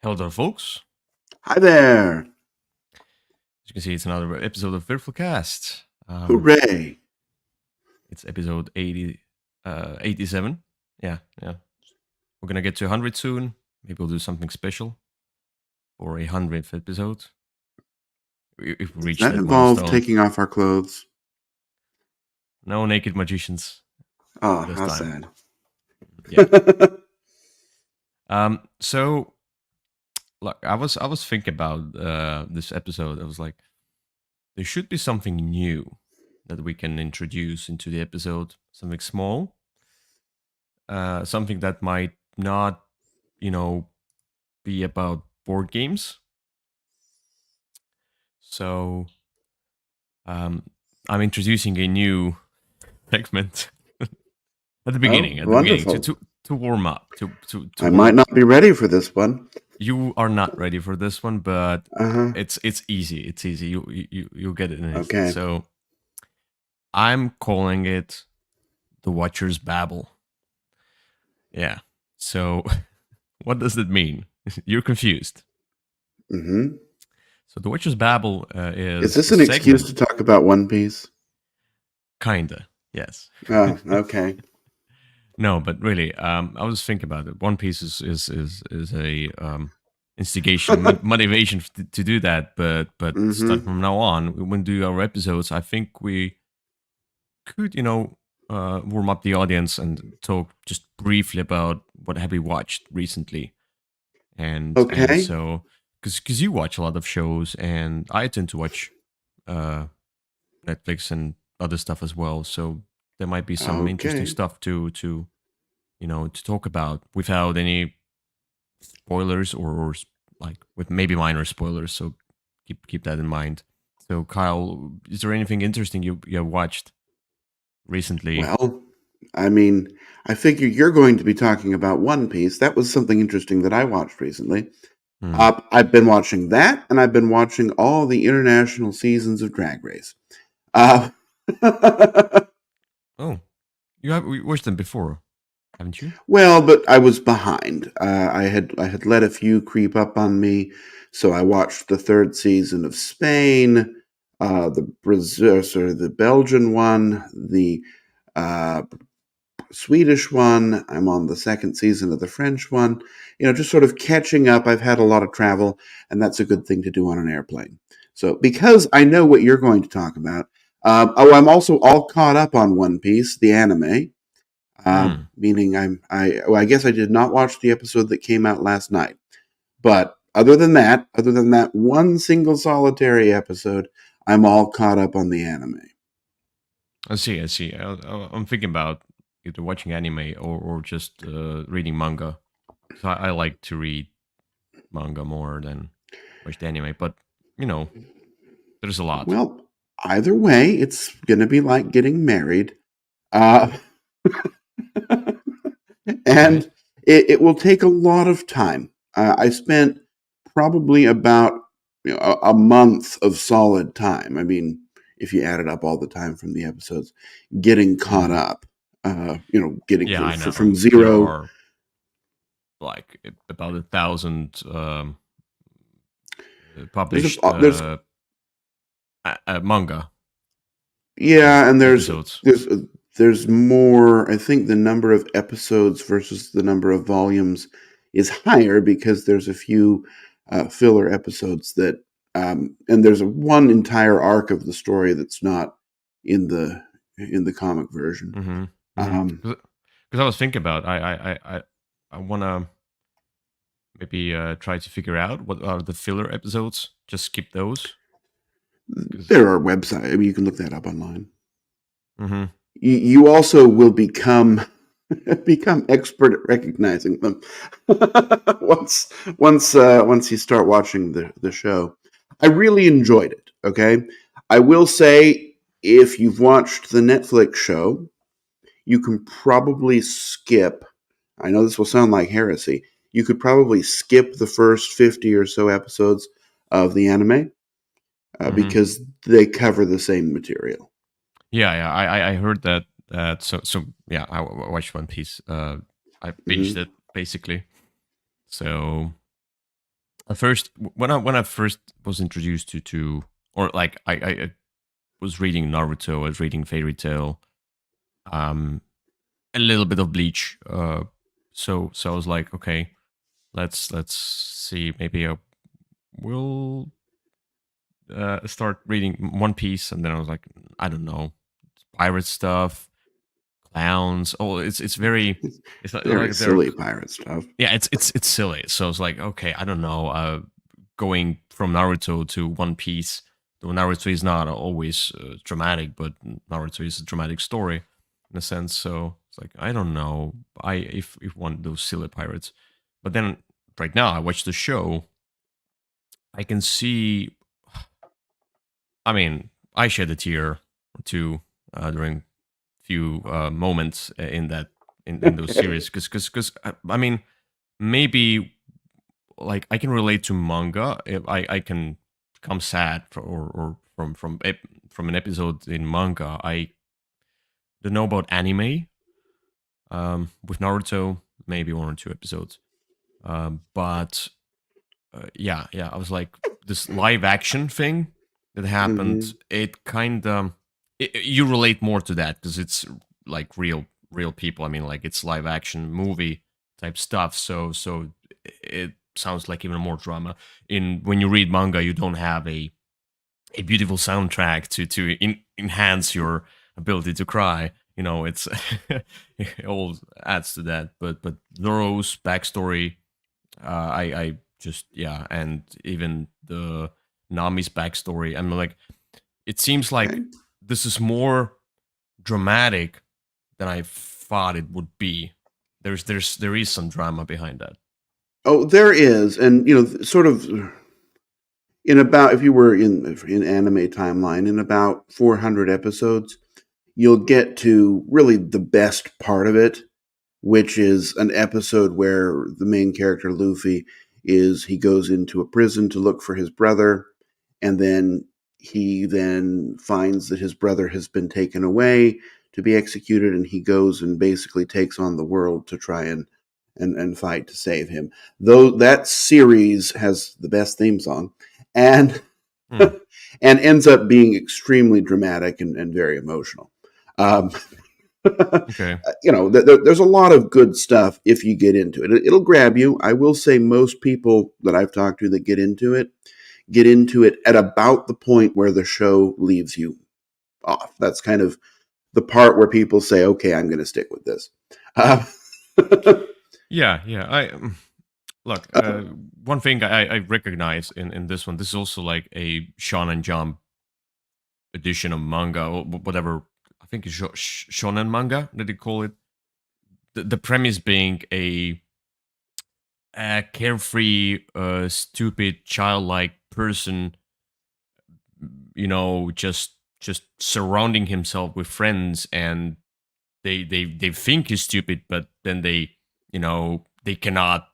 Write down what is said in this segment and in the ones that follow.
Hello there, folks. Hi there. As you can see, it's another episode of Würfelcast. Hooray. It's episode 87. Yeah. We're going to get to 100 soon. Maybe we'll do something special for a 100th episode. If we Does reach that that involve milestone. taking off our clothes? No naked magicians Oh, this how time. sad. Yeah. So, look, I was thinking about this episode. I was like, there should be something new that we can introduce into the episode. Something small. Something that might not, be about board games. So I'm introducing a new segment at the beginning. Wonderful. To warm up. I might not be ready for this one. You are not ready for this one, but Uh-huh. it's easy. It's easy. You'll get it in an instant. Okay. So I'm calling it the Watcher's Babble. Yeah. So what does that mean? You're confused. Mm-hmm. So the Watcher's Babble is Is this a an excuse segment. to talk about One Piece? Kinda, yes. Oh, okay. No, but really, I was thinking about it. One Piece is a instigation, motivation to do that. But starting Mm-hmm. from now on, when we do our episodes, I think we could, warm up the audience and talk just briefly about what have we watched recently, and Okay. so because you watch a lot of shows, and I tend to watch uh, Netflix and other stuff as well. So there might be some interesting Okay. stuff to talk about without any spoilers or like with maybe minor spoilers. So keep that in mind. So Kyle, is there anything interesting you have watched recently? Well, I mean, I figure you're going to be talking about One Piece. That was something interesting that I watched recently. Hmm. I've been watching that, and I've been watching all the international seasons of Drag Race. Uh, Oh, you have watched them before, haven't you? well, but I was behind. I had let a few creep up on me, so I watched the third season of Spain, the Brazil, or the Belgian one, the uh, Swedish one. I'm on the second season of the French one. Just sort of catching up. I've had a lot of travel, and that's a good thing to do on an airplane. So, because I know what you're going to talk about, I'm also all caught up on One Piece, the anime. Hmm. Meaning, well, I guess I did not watch the episode that came out last night. But other than that one single solitary episode, I'm all caught up on the anime. I see. I'm thinking about either watching anime or just reading manga. So I like to read manga more than watch the anime, but you know, there's a lot. Well, either way, it's gonna be like getting married. Uh, Okay. and it will take a lot of time. I spent probably about a month of solid time. I mean, if you added up all the time from the episodes, getting caught Hmm. up. Getting Yeah, I from know. There zero. are like about 1,000 There's published manga yeah, and there's episodes. there's there's more. I think the number of episodes versus the number of volumes is higher because there's a few filler episodes that, and there's one entire arc of the story that's not in the comic version. Mm-hmm. Mm-hmm. Um, Because I was thinking about I wanna maybe try to figure out what are the filler episodes. Just skip those. 'Cause- there are websites. I mean, you can look that up online. Mhm. You also will become expert at recognizing them once you start watching the show. I really enjoyed it. Okay, I will say if you've watched the Netflix show, you can probably skip. I know this will sound like heresy. You could probably skip the first 50 or so episodes of the anime Mhm. because they cover the same material. Yeah. I heard that. So yeah, watched One Piece. I binged Mhm. it basically. So at first when I first was introduced to or like I was reading Naruto, I was reading Fairy Tail, um, a little bit of Bleach. So I was like, okay, let's see, maybe I will start reading One Piece, and then I was like, I don't know, pirate stuff, clowns. Oh, it's very, it's Very like they're, silly pirate stuff. yeah, it's silly. So it's like, okay, I don't know, going from Naruto to One Piece. Though Naruto is not always dramatic, but Naruto is a dramatic story in a sense. So it's like, I don't know, I if one of those silly pirates. But then right now I watch the show, I can see. I mean, I shed a tear or two during few moments in that in those series because I mean maybe like I can relate to manga. If I can become sad or from an episode in manga. I don't know about anime. With Naruto, maybe one or two episodes. But yeah, I was like this live action thing that happened. Hmm. It kind of you relate more to that because it's like real people. I mean, like it's live action movie type stuff. So it sounds like even more drama. In when you read manga, you don't have a beautiful soundtrack to enhance your ability to cry. You know, it's it all adds to that. But Zoro's backstory, I just yeah, and even the Nami's backstory. I'm like, it seems like Okay. this is more dramatic than I thought it would be. There is some drama behind that. Oh, there is, and sort of in about if you were in anime timeline in about 400 episodes, you'll get to really the best part of it, which is an episode where the main character Luffy he goes into a prison to look for his brother, and then he then finds that his brother has been taken away to be executed, and he goes and basically takes on the world to try and fight to save him. Though that series has the best theme song, and Hmm. and ends up being extremely dramatic and very emotional. Um, Okay. there's a lot of good stuff if you get into it. It'll grab you. I will say most people that I've talked to that get into it at about the point where the show leaves you off. That's kind of the part where people say, "Okay, I'm going to stick with this." Uh, Yeah. Look. One thing I recognize in this one. This is also like a Shonen Jump edition of manga or whatever. I think it's shonen manga that they call it. The premise being a carefree, stupid, childlike person, just surrounding himself with friends, and they think he's stupid, but then they cannot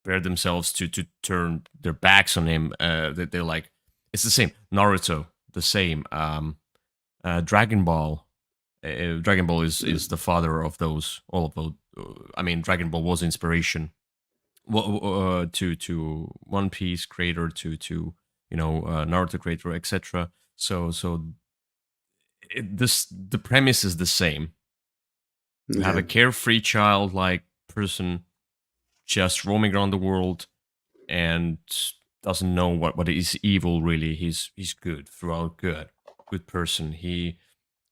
bear themselves to turn their backs on him. They're like, it's the same. Naruto, the same. Dragon Ball. Dragon Ball is the father of those all of those. I mean, Dragon Ball was inspiration to One Piece creator to Naruto creator, etc. So this the premise is the same. You have a okay. carefree childlike person just roaming around the world and doesn't know what is evil really. He's good throughout, good person. He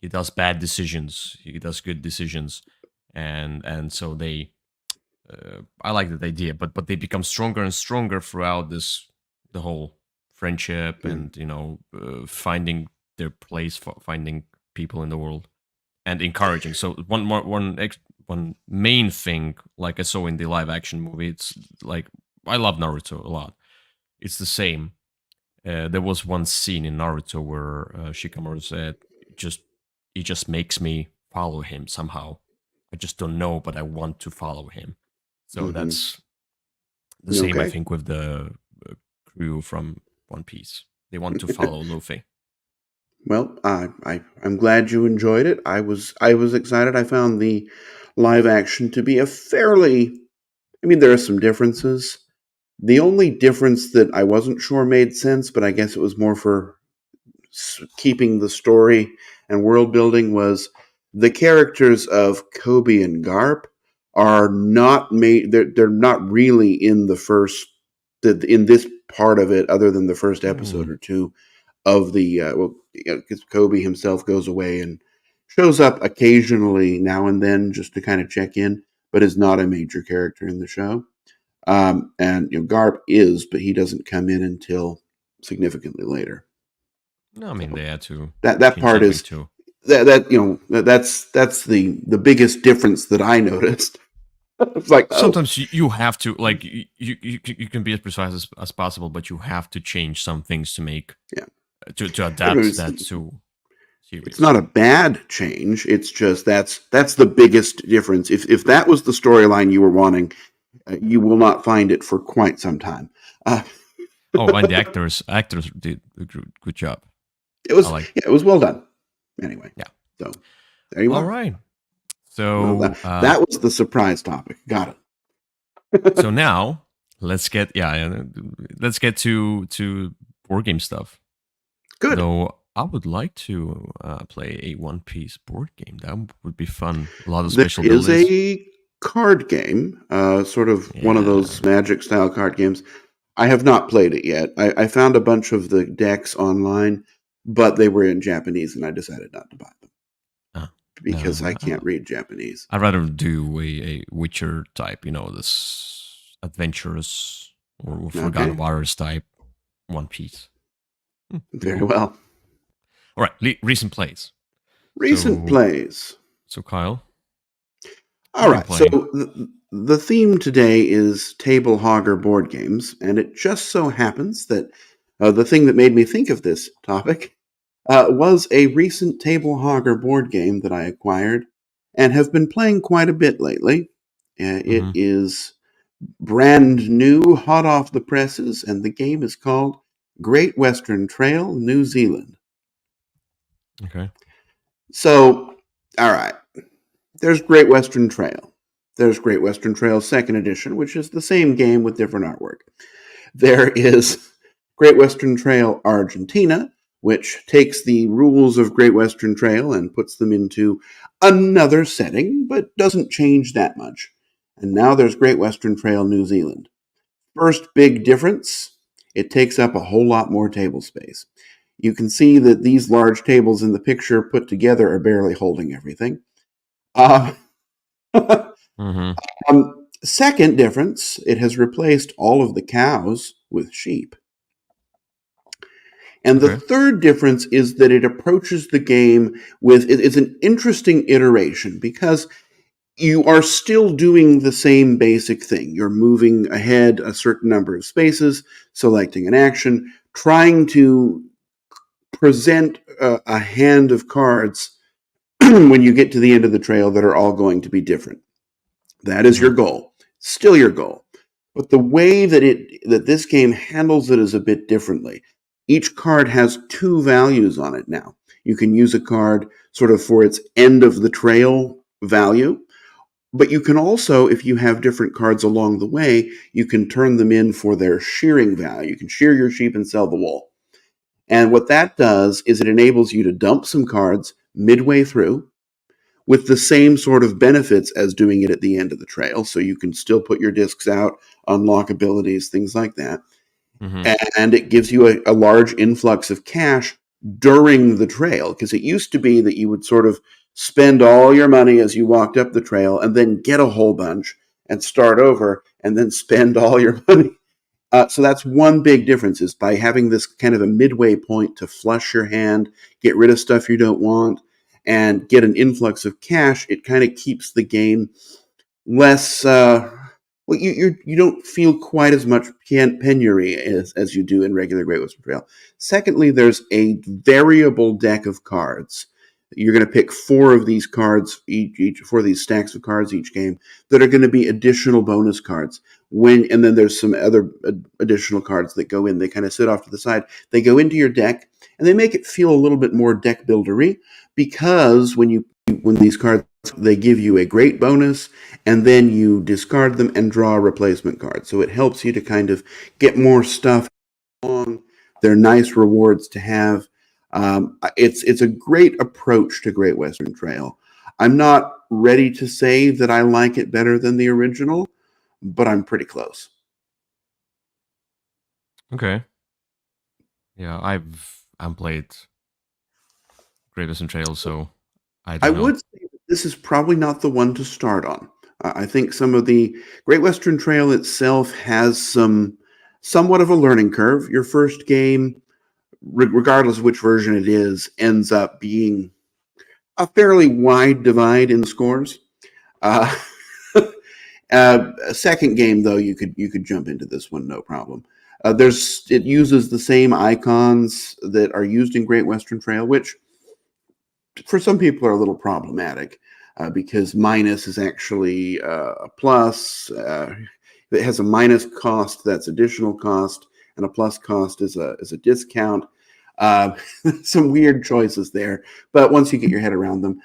does bad decisions, he does good decisions, and so they I like that idea, but they become stronger and stronger throughout the whole friendship Mm. and finding their place, finding people in the world and encouraging. So one main thing, like I saw in the live action movie, it's like I love Naruto a lot. It's the same. There was one scene in Naruto where Shikamaru said, "Just he just makes me follow him somehow. I just don't know, but I want to follow him." So Hmm. that's the same, I Okay. think, with the crew from One Piece. They want to follow Luffy. Well, I'm glad you enjoyed it. I was excited. I found the live action to be a fairly. I mean, there are some differences, The only difference that I wasn't sure made sense, but I guess it was more for keeping the story and world building, was the characters of Kobe and Garp are not made. They're not really in the first in this part of it, other than the first episode or two of the because Kobe himself goes away and shows up occasionally now and then just to kind of check in, but is not a major character in the show. And Garp is, but he doesn't come in until significantly later. No, I mean So they had to that change part something is too. that's the biggest difference that I noticed. It's like, oh Sometimes you have to like you can be as precise as possible, but you have to change some things to make yeah, to adapt it's, that to it's series. not a bad change. It's just that's the biggest difference. If that was the storyline you were wanting, you will not find it for quite some time. Uh, Oh, and the actors did a good job. I like. it was well done. Anyway, Yeah. so there you All are. right. Well, So that was the surprise topic. Got it. so now let's get let's get to board game stuff. Good. Though I would like to play a One Piece board game. That would be fun. A lot of There special is abilities. a card game, sort of one of Yeah. those Magic style card games. I have not played it yet. I found a bunch of the decks online, but they were in Japanese, and I decided not to buy them because I No, can't read Japanese. I'd rather do a Witcher type. This adventurous or Forgotten Okay, Waters type One Piece. Be very cool. well. All right, recent plays. Recent plays. So Kyle, All what are you right, so playing? the theme today is table hogger board games, and it just so happens that the thing that made me think of this topic was a recent table hogger board game that I acquired and have been playing quite a bit lately. It Mm-hmm. is brand new, hot off the presses, and the game is called Great Western Trail, New Zealand. Okay. So, all right, there's Great Western Trail. There's Great Western Trail Second Edition, which is the same game with different artwork. There is Great Western Trail Argentina, which takes the rules of Great Western Trail and puts them into another setting, but doesn't change that much. And now there's Great Western Trail New Zealand. First big difference, it takes up a whole lot more table space. You can see that these large tables in the picture put together are barely holding everything. Uh, Mm-hmm. Second difference, it has replaced all of the cows with sheep. And the Okay. third difference is that it approaches the game with it's an interesting iteration because you are still doing the same basic thing. You're moving ahead a certain number of spaces, selecting an action, trying to present a hand of cards when you get to the end of the trail that are all going to be different. That is Mm-hmm. your goal. Still your goal. But the way that this game handles it is a bit differently. Each card has two values on it now. You can use a card sort of for its end of the trail value, but you can also, if you have different cards along the way, you can turn them in for their shearing value. You can shear your sheep and sell the wool. And what that does is it enables you to dump some cards midway through with the same sort of benefits as doing it at the end of the trail. So you can still put your discs out, unlock abilities, things like that. Mm-hmm. And it gives you a large influx of cash during the trail, because it used to be that you would sort of spend all your money as you walked up the trail and then get a whole bunch and start over and then spend all your money. So that's one big difference, is by having this kind of a midway point to flush your hand, get rid of stuff you don't want, and get an influx of cash. It kind of keeps the game less. Well, you don't feel quite as much penury as you do in regular Great Western Trail. Secondly, there's a variable deck of cards. You're going to pick four of these cards each four of these stacks of cards each game that are going to be additional bonus cards. And then there's some other additional cards that go in. They kind of sit off to the side. They go into your deck, and they make it feel a little bit more deck buildery, because when you when these cards, they give you a great bonus, and then you discard them and draw a replacement card. So it helps you to kind of get more stuff along. They're nice rewards to have. It's a great approach to Great Western Trail. I'm not ready to say that I like it better than the original, but I'm pretty close. Okay. Yeah, I've played Great Western Trail, so I I don't know. would say that this is probably not the one to start on. I think some of the Great Western Trail itself has somewhat of a learning curve. Your first game, regardless of which version it is, ends up being a fairly wide divide in scores. Uh, a second game, though, you could jump into this one no problem. It uses the same icons that are used in Great Western Trail, which for some people are a little problematic because minus is actually a plus. It has a minus cost, that's additional cost, and a plus cost is a discount. Uh, some weird choices there, but once you get your head around them,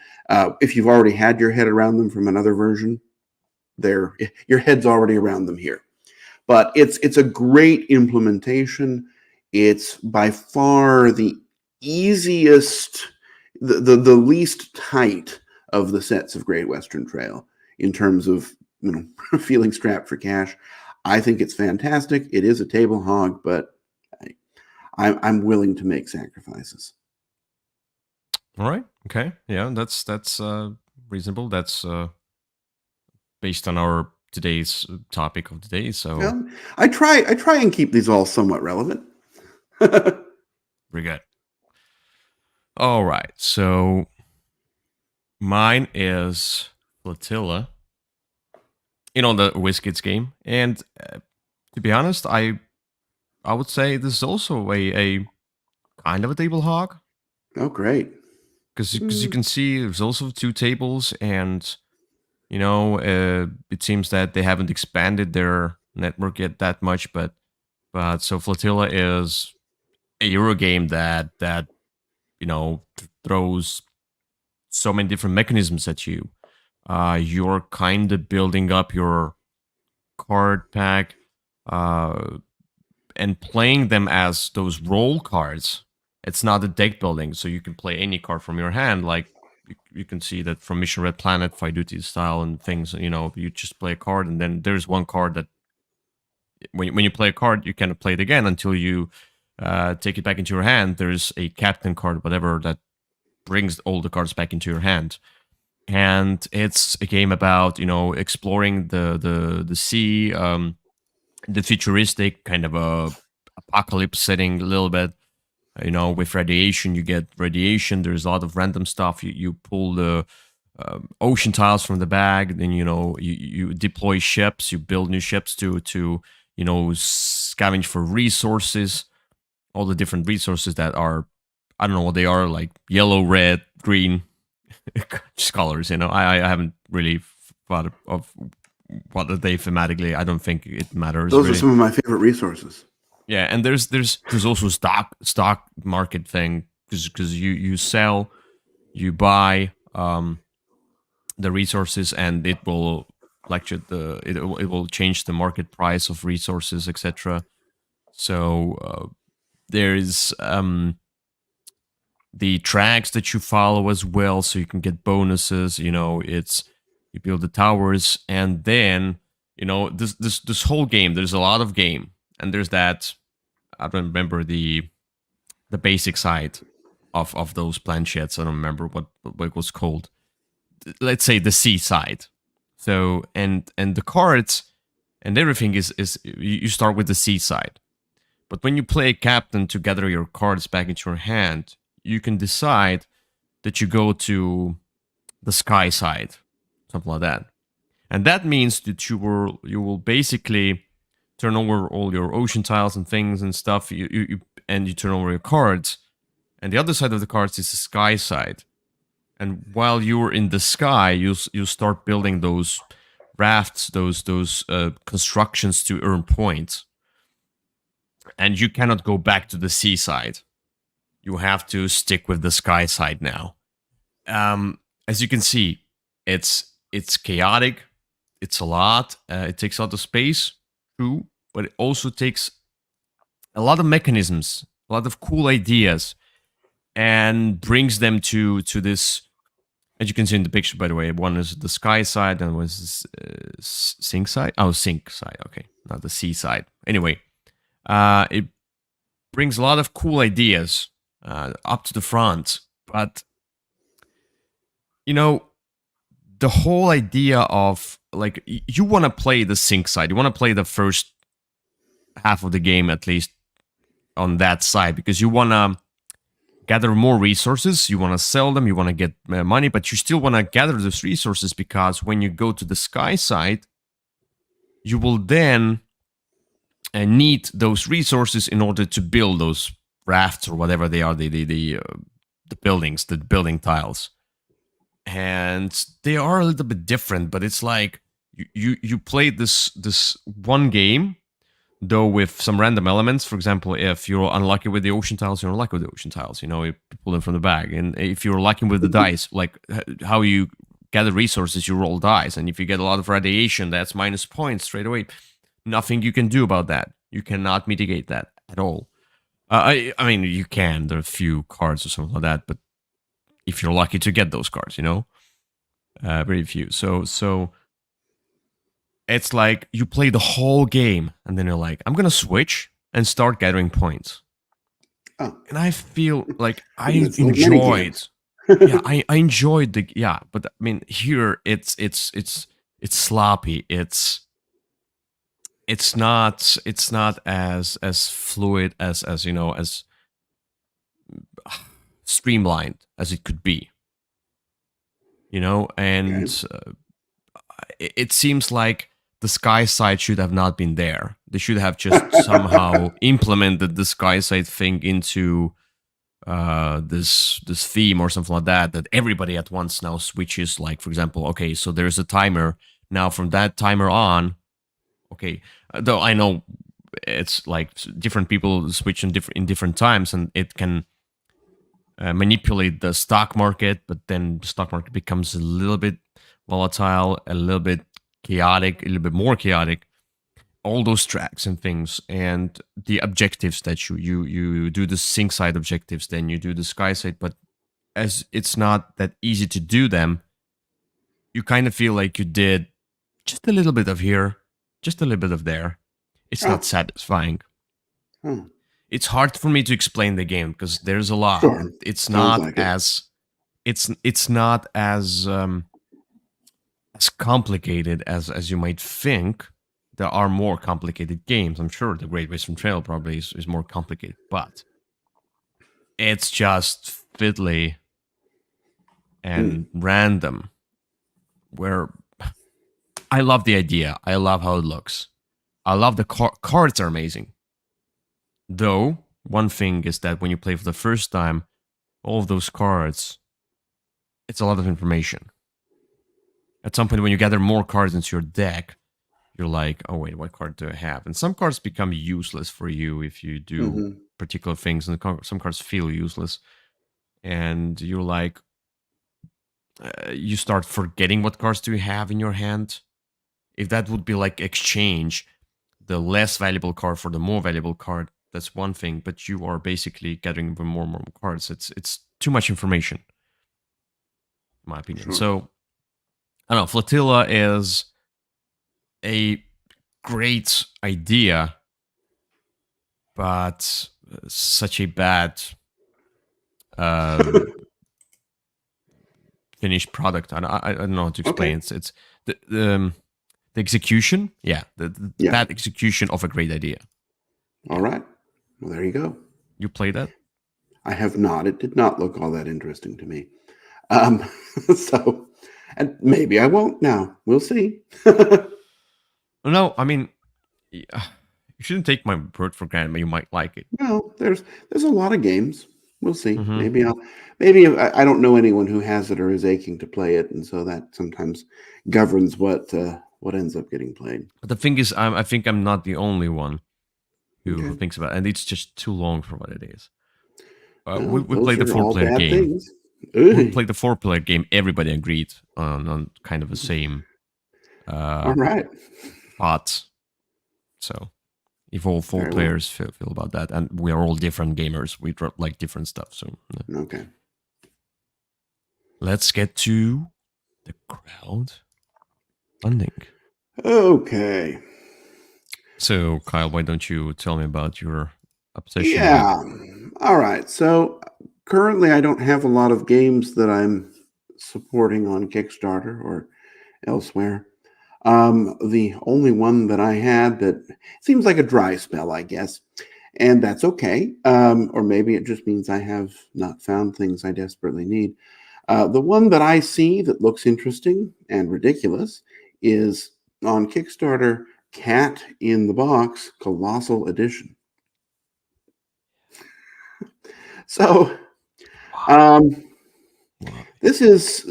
if you've already had your head around them from another version, your head's already around them here. But it's a great implementation. It's by far the easiest, the least tight of the sets of Great Western Trail in terms of feeling strapped for cash. I think it's fantastic. It is a table hog, but I'm willing to make sacrifices. All right. Okay. Yeah, that's reasonable. That's based on our today's topic of the day. So Well, I try and keep these all somewhat relevant. very good. All right. So mine is Flotilla. The WizKids game, and to be honest, I would say this is also a kind of a table hog Oh, great. because you Mm, can see there's also two tables, and it seems that they haven't expanded their network yet that much, but so Flotilla is a Euro game that throws so many different mechanisms at you. You're kind of building up your card pack, uh, and playing them as those role cards. It's not a deck building, so you can play any card from your hand. Like you can see that from Mission Red Planet, Fight Duty style, and things. You just play a card, and then there's one card that when you play a card, you can play it again until you take it back into your hand. There's a captain card, whatever, that brings all the cards back into your hand. And it's a game about exploring the sea, the futuristic kind of a apocalypse setting a little bit. With radiation, you get radiation. There's a lot of random stuff. You pull the ocean tiles from the bag. Then you deploy ships. You build new ships to scavenge for resources. All the different resources that are, I don't know what they are, like yellow, red, green just colors. I haven't really thought of what are they thematically. I don't think it matters those are really. some of my favorite resources. Yeah, and there's also stock market thing because you sell, you buy the resources, and it will fluctuate it will change the market price of resources, etc. So there's the tracks that you follow as well, so you can get bonuses. You build the towers, and then this whole game. There's a lot of game, and there's that. I don't remember the basic side of those planchettes. I don't remember what it was called. Let's say the C side. So and the cards and everything is you start with the C side. But when you play captain to gather your cards back into your hand, you can decide that you go to the sky side, something like that. And that means that you will basically turn over all your ocean tiles and things and stuff. And you turn over your cards, and the other side of the cards is the sky side. And while you're in the sky, you start building those rafts, those constructions to earn points. And you cannot go back to the seaside. You have to stick with the sky side now. as you can see, it's chaotic. It's a lot. It takes a lot of space, true, but it also takes a lot of mechanisms, a lot of cool ideas, and brings them to this. As you can see in the picture, by the way, one is the sky side and one is sink side. Oh, sink side. Okay, not the sea side. Anyway, it brings a lot of cool ideas up to the front, but you know, the whole idea of like you want to play the sink side, you want to play the first half of the game at least on that side because you want to gather more resources, you want to sell them, you want to get money, but you still want to gather those resources because when you go to the sky side, you will then need those resources in order to build those rafts or whatever they are, the buildings, the building tiles. And they are a little bit different, but it's like you play this one game though with some random elements. For example, if you're unlucky with the ocean tiles, you're unlucky with the ocean tiles. You know, you pull them from the bag. And if you're lucky with the dice, like how you gather resources, you roll dice. And if you get a lot of radiation, that's minus points straight away. Nothing you can do about that. You cannot mitigate that at all. I mean, you can. There are a few cards or something like that, but if you're lucky to get those cards, you know, very few. So it's like you play the whole game and then you're like, I'm gonna switch and start gathering points. Oh. And I feel like I It's like enjoyed. Yeah, I enjoyed but I mean here it's sloppy. It's not as fluid as you know, as streamlined as it could be. You know, and it seems like the sky side should have not been there. They should have just somehow implemented the sky side thing into this theme or something like that. That everybody at once now switches. Like for example, okay, so there's a timer now. From that timer on, okay. Though I know it's like different people switch in different times, and it can manipulate the stock market. But then the stock market becomes a little bit volatile, a little bit chaotic, a little bit more chaotic. All those tracks and things, and the objectives that you do the sink side objectives, then you do the sky side. But as it's not that easy to do them, you kind of feel like you did just a little bit of here, just a little bit of there. It's not satisfying. It's hard for me to explain the game because there's a lot. Sure. It's not like as it's not as complicated as you might think. There are more complicated games. I'm sure the Great Western Trail probably is more complicated, but it's just fiddly and random. Where I love the idea. I love how it looks. I love the cards are amazing. Though, one thing is that when you play for the first time, all of those cards, it's a lot of information. At some point, when you gather more cards into your deck, you're like, oh wait, what card do I have? And some cards become useless for you if you do particular things, and some cards feel useless. And you're like, you start forgetting what cards do you have in your hand. If that would be like exchange, the less valuable card for the more valuable card, that's one thing. But you are basically gathering even more and more cards. It's too much information, in my opinion. Sure. So, I don't know, Flotilla is a great idea, but such a bad finished product. I don't know how to explain. Okay. It's the execution. Yeah, the bad execution of a great idea. All right. Well, there you go. You play that? I have not. It did not look all that interesting to me. So, and maybe I won't now. We'll see. No, I mean, you shouldn't take my word for granted, but you might like it. No, there's a lot of games. We'll see. Maybe I don't know anyone who has it or is aching to play it, and so that sometimes governs what ends up getting played. But the thing is, I think I'm not the only one who thinks about it, and it's just too long for what it is. We played the 4-player game. Things. When we Ooh, played the 4-player game, everybody agreed on kind of the same all right. thoughts. So if all four Very well. players feel about that, and we are all different gamers, we like different stuff. So Okay. let's get to the crowdfunding. Okay. So Kyle, why don't you tell me about your obsession with? Yeah. All right. So currently, I don't have a lot of games that I'm supporting on Kickstarter or elsewhere. The only one that I had that seems like a dry spell, I guess, and that's okay. Or maybe it just means I have not found things I desperately need. The one that I see that looks interesting and ridiculous is on Kickstarter Cat in the Box Colossal Edition. So, Why? um, Why? this is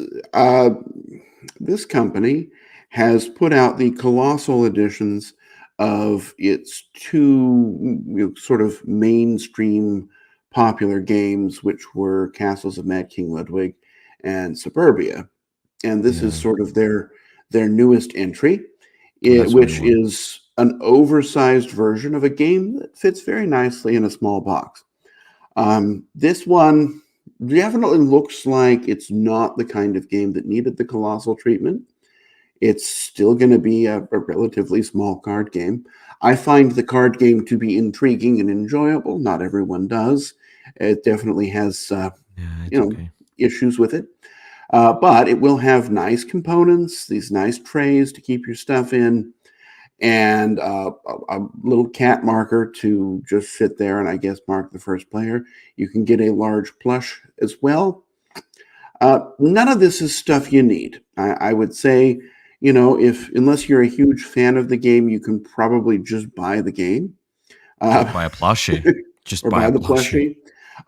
this company has put out the colossal editions of its two sort of mainstream popular games, which were Castles of Mad King Ludwig and Suburbia. And this is Yeah, sort of their newest entry, that's a new which one. is an oversized version of a game that fits very nicely in a small box. This one definitely looks like it's not the kind of game that needed the colossal treatment. It's still going to be a relatively small card game. I find the card game to be intriguing and enjoyable. Not everyone does. It definitely has, Yeah, you it's know, okay. issues with it. But it will have nice components, these nice trays to keep your stuff in, and a little cat marker to just sit there and I guess mark the first player. You can get a large plush as well. None of this is stuff you need. I would say, if unless you're a huge fan of the game, you can probably just buy the game Just uh, buy a plushie. Just or buy buy a the plushie. plushie.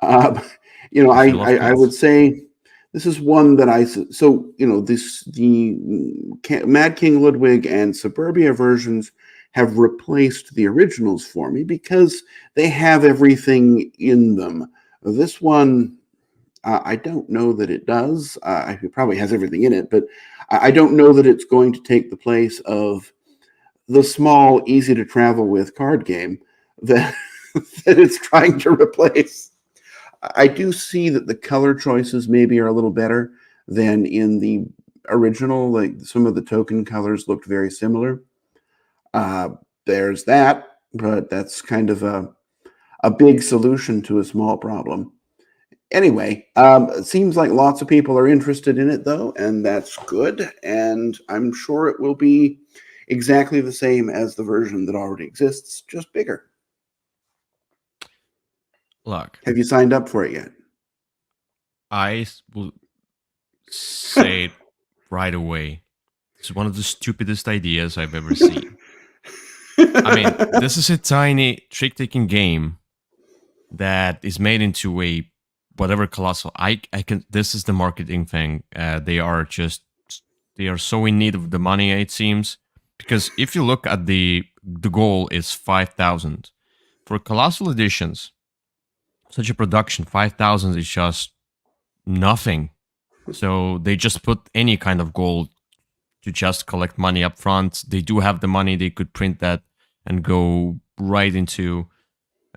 Uh, If you love I would cats. say this is one that the Mad King Ludwig and Suburbia versions have replaced the originals for me because they have everything in them. This one, I don't know that it does. It probably has everything in it, but I don't know that it's going to take the place of the small, easy to travel with card game that that it's trying to replace. I do see that the color choices maybe are a little better than in the original. Like some of the token colors looked very similar. Uh, there's that, but that's kind of a big solution to a small problem. Anyway, it seems like lots of people are interested in it, though, and that's good. And I'm sure it will be exactly the same as the version that already exists, just bigger. Look, Have you signed up for it yet? will say it right away. It's one of the stupidest ideas I've ever seen. I mean, this is a tiny trick-taking game that is made into a whatever colossal. I can. This is the marketing thing. They are so in need of the money. It seems because if you look at the goal is 5,000 for colossal editions. Such a production 5,000 is just nothing. So they just put any kind of goal to just collect money up front. They do have the money; they could print that and go right into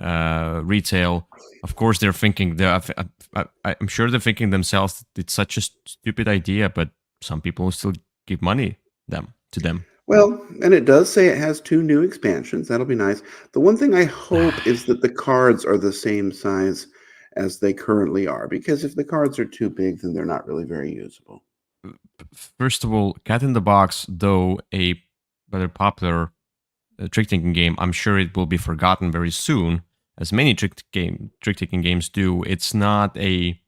retail. Of course, they're thinking. I'm sure they're thinking themselves. It's such a stupid idea, but some people will still give money them to them. Well, and it does say it has two new expansions. That'll be nice. The one thing I hope is that the cards are the same size as they currently are, because if the cards are too big, then they're not really very usable. First of all, Cat in the Box, though a rather popular trick taking game, I'm sure it will be forgotten very soon, as many trick taking games do. It's not a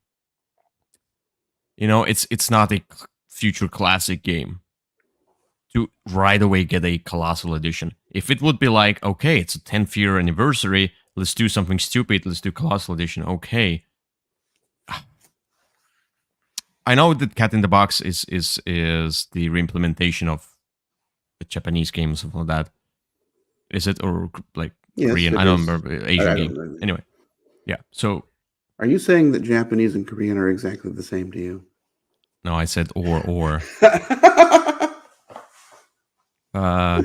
it's not a future classic game to right away get a colossal edition. If it would be like, okay, it's a 10th year anniversary, let's do something stupid, let's do colossal edition. Okay, I know that Cat in the Box is the reimplementation of a Japanese game or something like that. Is it or like Yes, Korean? it I don't is. remember I Asian don't game. know. Anyway, yeah. So Are you saying that Japanese and Korean are exactly the same to you? No, I said or. Uh,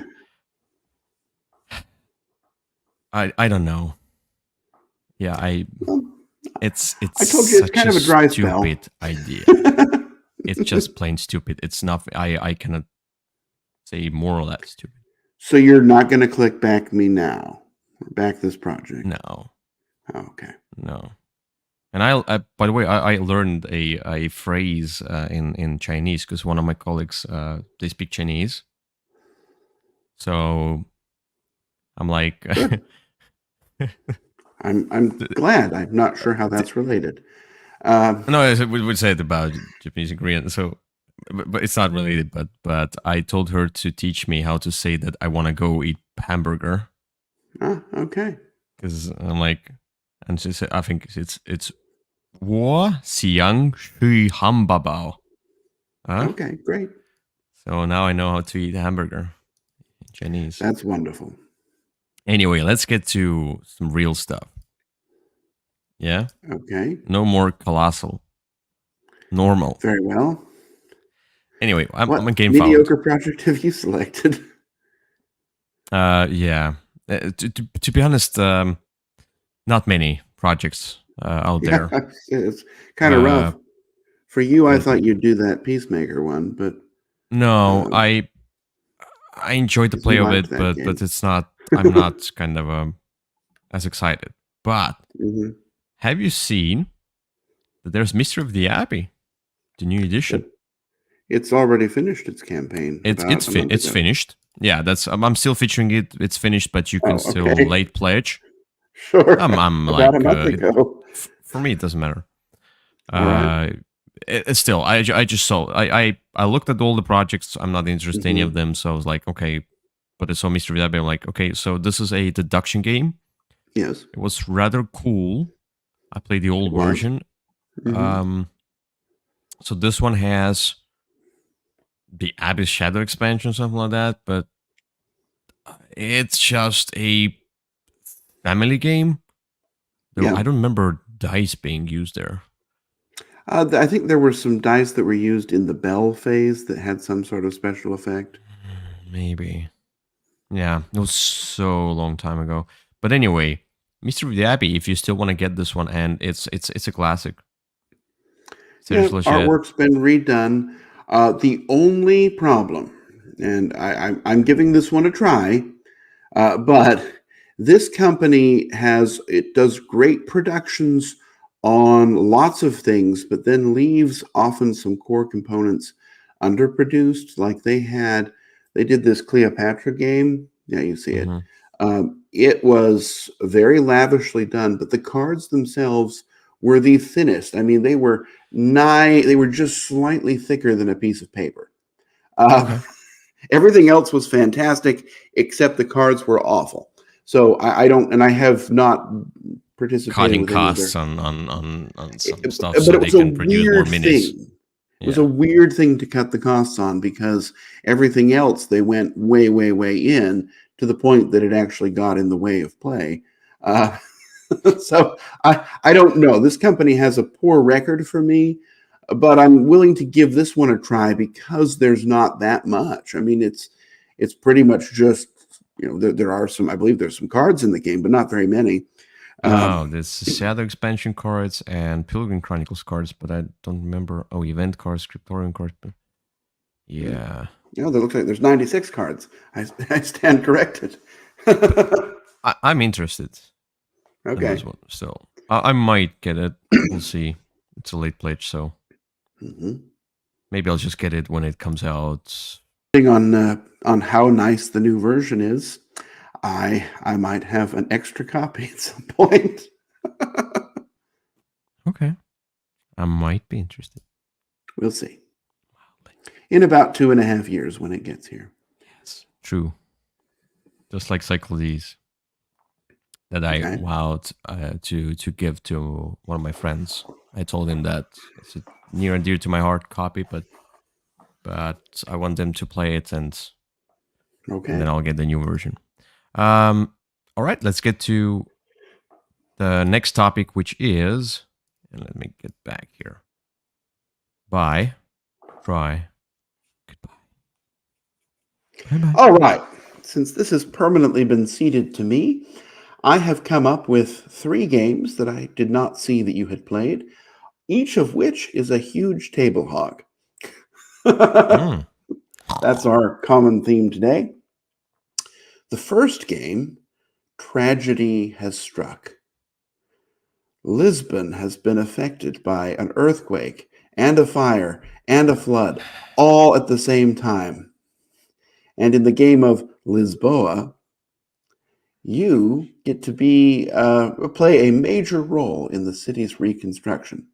I don't know. Yeah, Well, it's I told you it's such kind a of a dry spell. stupid idea. It's just plain stupid. It's not. I cannot say more or less stupid. So you're not going to click back me now or back this project? No, Oh, okay. no. And by the way, I learned a phrase in Chinese because one of my colleagues they speak Chinese. So I'm like, Good. I'm glad. I'm not sure how that's related. no, we would say it about Japanese and Korean. So, but it's not related. But I told her to teach me how to say that I want to go eat hamburger Okay. because I'm like, and she said I think it's 我想去汉堡包. Huh? Okay, great. So now I know how to eat hamburger in Chinese. That's wonderful. Anyway, let's get to some real stuff. Yeah? Okay. No more colossal. Normal. Very well. Anyway, I'm What a game found. mediocre project have you selected? Yeah. To be honest, not many projects out Yeah, there. it's kind of Uh, rough. For you, I n- thought you'd do that Peacemaker one, but no, uh, I enjoyed the 'cause you play of liked it, that but game. it's not. I'm not kind of as excited. But Hmm. have you seen that there's Mystery of the Abbey, the new edition? It's already finished its campaign about a month It's ago. finished. Yeah, that's I'm still featuring it. It's finished, but you can Oh, still okay. late pledge. Sure. I'm About a like month ago. for me it doesn't matter. All right. Uh, it's still I just saw I looked at all the projects. I'm not interested in any Hmm. of them, so I was like, okay. But I saw Mystery Abbey. I'm like, okay, so this is a deduction game. Yes, It was rather cool. I played the it old was. version. Hmm. So this one has the Abyss Shadow expansion, something like that. But it's just a family game. Though Yeah. I don't remember dice being used there. I think there were some dice that were used in the Bell phase that had some sort of special effect. Maybe. Yeah, it was so long time ago. But anyway, Mystery of the Abbey, if you still want to get this one, and it's a classic. Yeah, Seriously legit. artwork's been redone. The only problem, and I'm giving this one a try, but this company it does great productions on lots of things, but then leaves often some core components underproduced. Like they did this Cleopatra game. Yeah, you see it. Hmm. It was very lavishly done, but the cards themselves were the thinnest. I mean, they were just slightly thicker than a piece of paper. Uh, Okay. Everything else was fantastic, except the cards were awful. So I don't, and I have not participated Cutting with any of their. costs on some stuff But so it they was a can produce more weird minis. thing. It was Yeah. a weird thing to cut the costs on because everything else they went way, way, way in to the point that it actually got in the way of play. Uh, so I don't know. This company has a poor record for me, but I'm willing to give this one a try because there's not that much. I mean, it's pretty much just there are some. I believe there's some cards in the game, but not very many. Oh, Um, there's Shadow expansion cards and Pilgrim Chronicles cards, but I don't remember. Oh, event cards, Scriptorium cards. But yeah. there looks like there's 96 cards. I stand corrected. But I'm interested in Okay. this one still. I might get it. We'll see. It's a late pledge, so Mhm. maybe I'll just get it when it comes out. Depending on how nice the new version is, I might have an extra copy at some point. Okay. I might be interested. We'll see. In about 2.5 years when it gets here. Yes, true. Just like Cyclades that I Okay. vowed to give to one of my friends. I told him that it's a near and dear to my heart copy, but I want them to play it and then Okay. I'll get the new version. All right, let's get to the next topic, which is And let me get back here. Bye. Try. Goodbye. Bye bye. All right. Since this has permanently been ceded to me, I have come up with 3 games that I did not see that you had played, each of which is a huge table hog. Mm. That's our common theme today. The first game, Tragedy Has Struck. Lisbon has been affected by an earthquake and a fire and a flood all at the same time. And in the game of Lisboa, you get to play a major role in the city's reconstruction.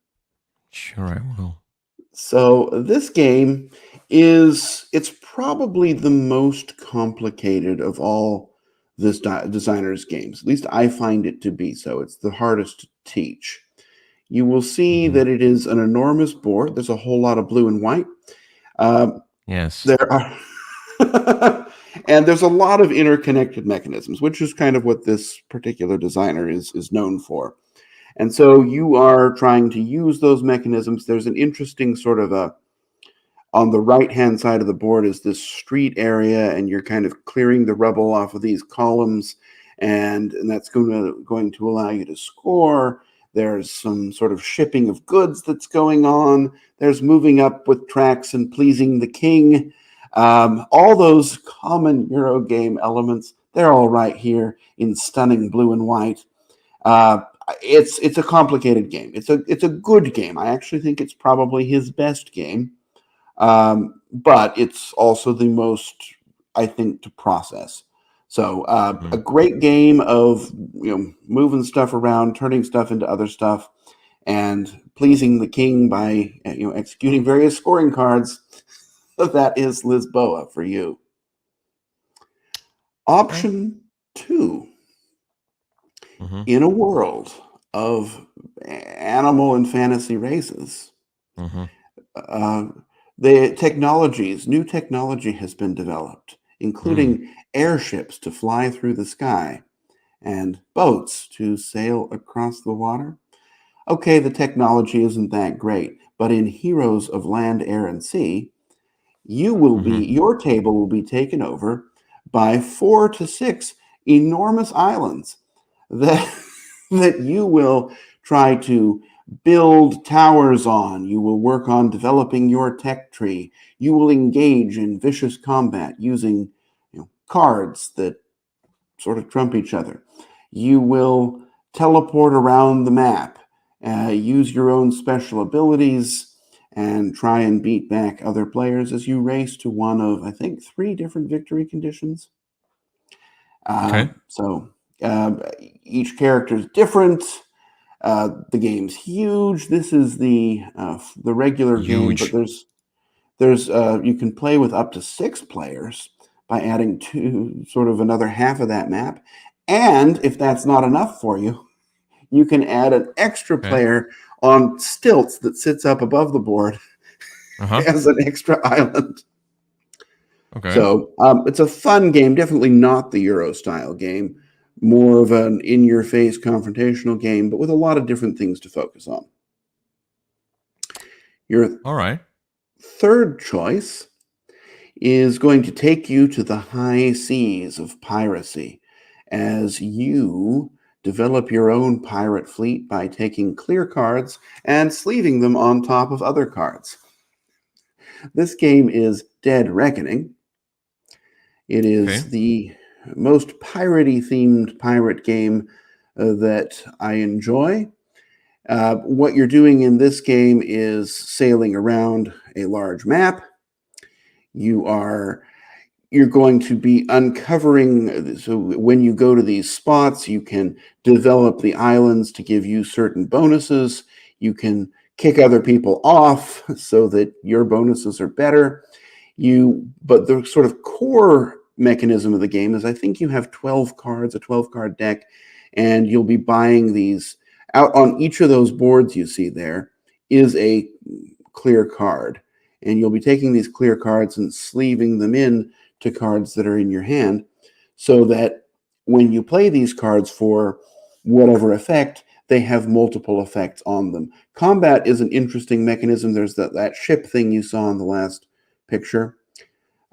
Sure, I will. So this game it's probably the most complicated of all this designer's games. At least I find it to be so. It's the hardest to teach. You will see Mm-hmm. that it is an enormous board. There's a whole lot of blue and white. Yes. There are, and there's a lot of interconnected mechanisms, which is kind of what this particular designer is known for. And so you are trying to use those mechanisms. There's an interesting sort of on the right hand side of the board is this street area, and you're kind of clearing the rubble off of these columns, and that's going to allow you to score. There's some sort of shipping of goods that's going on. There's moving up with tracks and pleasing the king. All those common Euro game elements, they're all right here in stunning blue and white. Uh, it's a complicated game. It's a good game. I actually think it's probably his best game, but it's also the most, I think, to process. So a Mm. great game of moving stuff around, turning stuff into other stuff, and pleasing the king by executing various scoring cards. That is Lisboa for you. Okay. Option 2. Mm-hmm. In a world of animal and fantasy races, Mm-hmm. uh, new technology has been developed, Mm. including airships to fly through the sky and boats to sail across the water. Okay, the technology isn't that great, but in Heroes of Land, Air, and Sea, Mm-hmm. your table will be taken over by 4 to 6 enormous islands that that you will try to build towers on. You will work on developing your tech tree. You will engage in vicious combat using cards that sort of trump each other. You will teleport around the map, use your own special abilities, and try and beat back other players as you race to one of, I think, 3 different victory conditions. Okay. So each character is different. The game's huge. This is the regular game, but Huge. there's you can play with up to 6 players by adding sort of another half of that map. And if that's not enough for you, you can add an extra Okay. player on stilts that sits up above the board Uh-huh. as an extra island. Okay. So it's a fun game, definitely not the Euro style game, more of an in your face confrontational game, but with a lot of different things to focus on. Your All right. third choice is going to take you to the high seas of piracy as you develop your own pirate fleet by taking clear cards and sleeving them on top of other cards. This game is Dead Reckoning. It Okay. is the most piratey themed pirate game that I enjoy. What you're doing in this game is sailing around a large map. You are you're going to be uncovering. So when you go to these spots, you can develop the islands to give you certain bonuses. You can kick other people off so that your bonuses are better. But the sort of core mechanism of the game is I think you have 12 cards, a 12 card deck, and you'll be buying these out on each of those boards you see there is a clear card. And you'll be taking these clear cards and sleeving them in to cards that are in your hand so that when you play these cards for whatever effect, they have multiple effects on them. Combat is an interesting mechanism. There's that ship thing you saw in the last picture.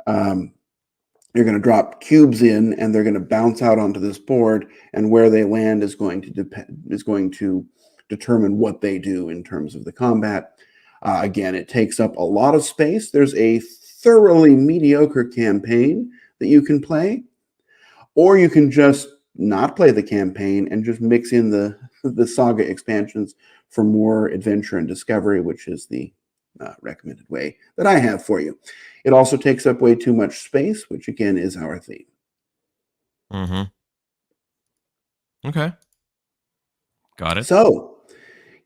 You're going to drop cubes in, and they're going to bounce out onto this board, and where they land is going to determine what they do in terms of the combat. Again, it takes up a lot of space. There's a thoroughly mediocre campaign that you can play, or you can just not play the campaign and just mix in the saga expansions for more adventure and discovery, which is the recommended way that I have for you. It also takes up way too much space, which again is our theme. Mm-hmm. Okay. Got it. So,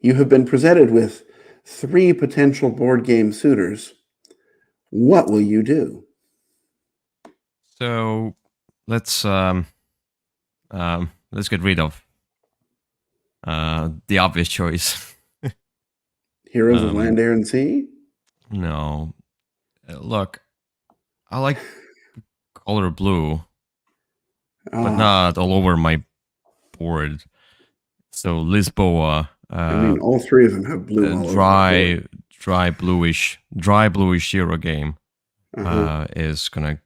you have been presented with 3 potential board game suitors. What will you do? So let's get rid of the obvious choice. Heroes of Land, Air, and Sea? No. Look, I like color blue, but not all over my board. So Lisboa. I mean, all 3 of them have blue all over the board. Dry bluish hero game is gonna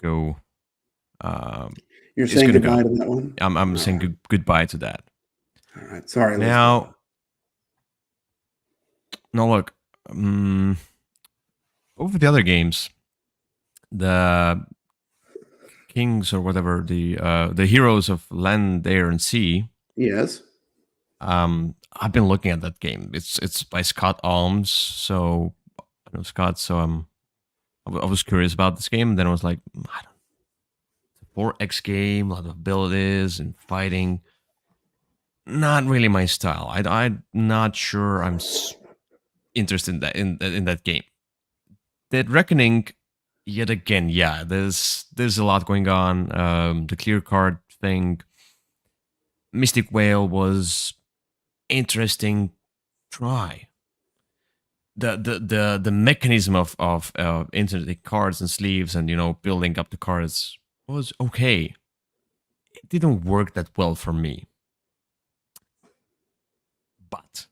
go. You're saying goodbye to that one? I'm saying goodbye to that. All right, sorry. Now, look, over the other games, the Kings or whatever, the Heroes of Land, Air, and Sea. Yes. I've been looking at that game. It's by Scott Alms, so I know Scott. So I was curious about this game. And then I was like, I don't. It's a 4X game, a lot of abilities and fighting. Not really my style. I'm not sure I'm interested in that game. Dead Reckoning, yet again, yeah. There's a lot going on. The clear card thing. Mystic Whale was interesting try. The mechanism of inserting cards and sleeves and building up the cards was okay. It didn't work that well for me. But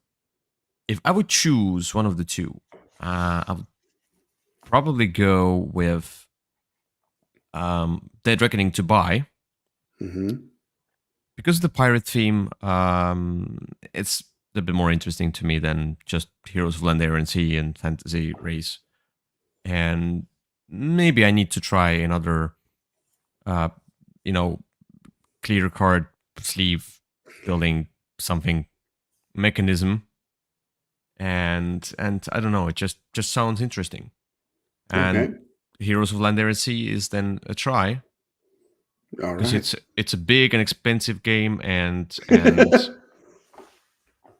if I would choose one of the two, I would probably go with Dead Reckoning to buy. Mm-hmm. Because of the pirate theme, it's a bit more interesting to me than just Heroes of Land, Air, and Sea and Fantasy Race. And maybe I need to try another, clear card sleeve building something mechanism. And I don't know, it just sounds interesting. And Heroes of Land, Air, and Sea is then a try. Because it's a big and expensive game, and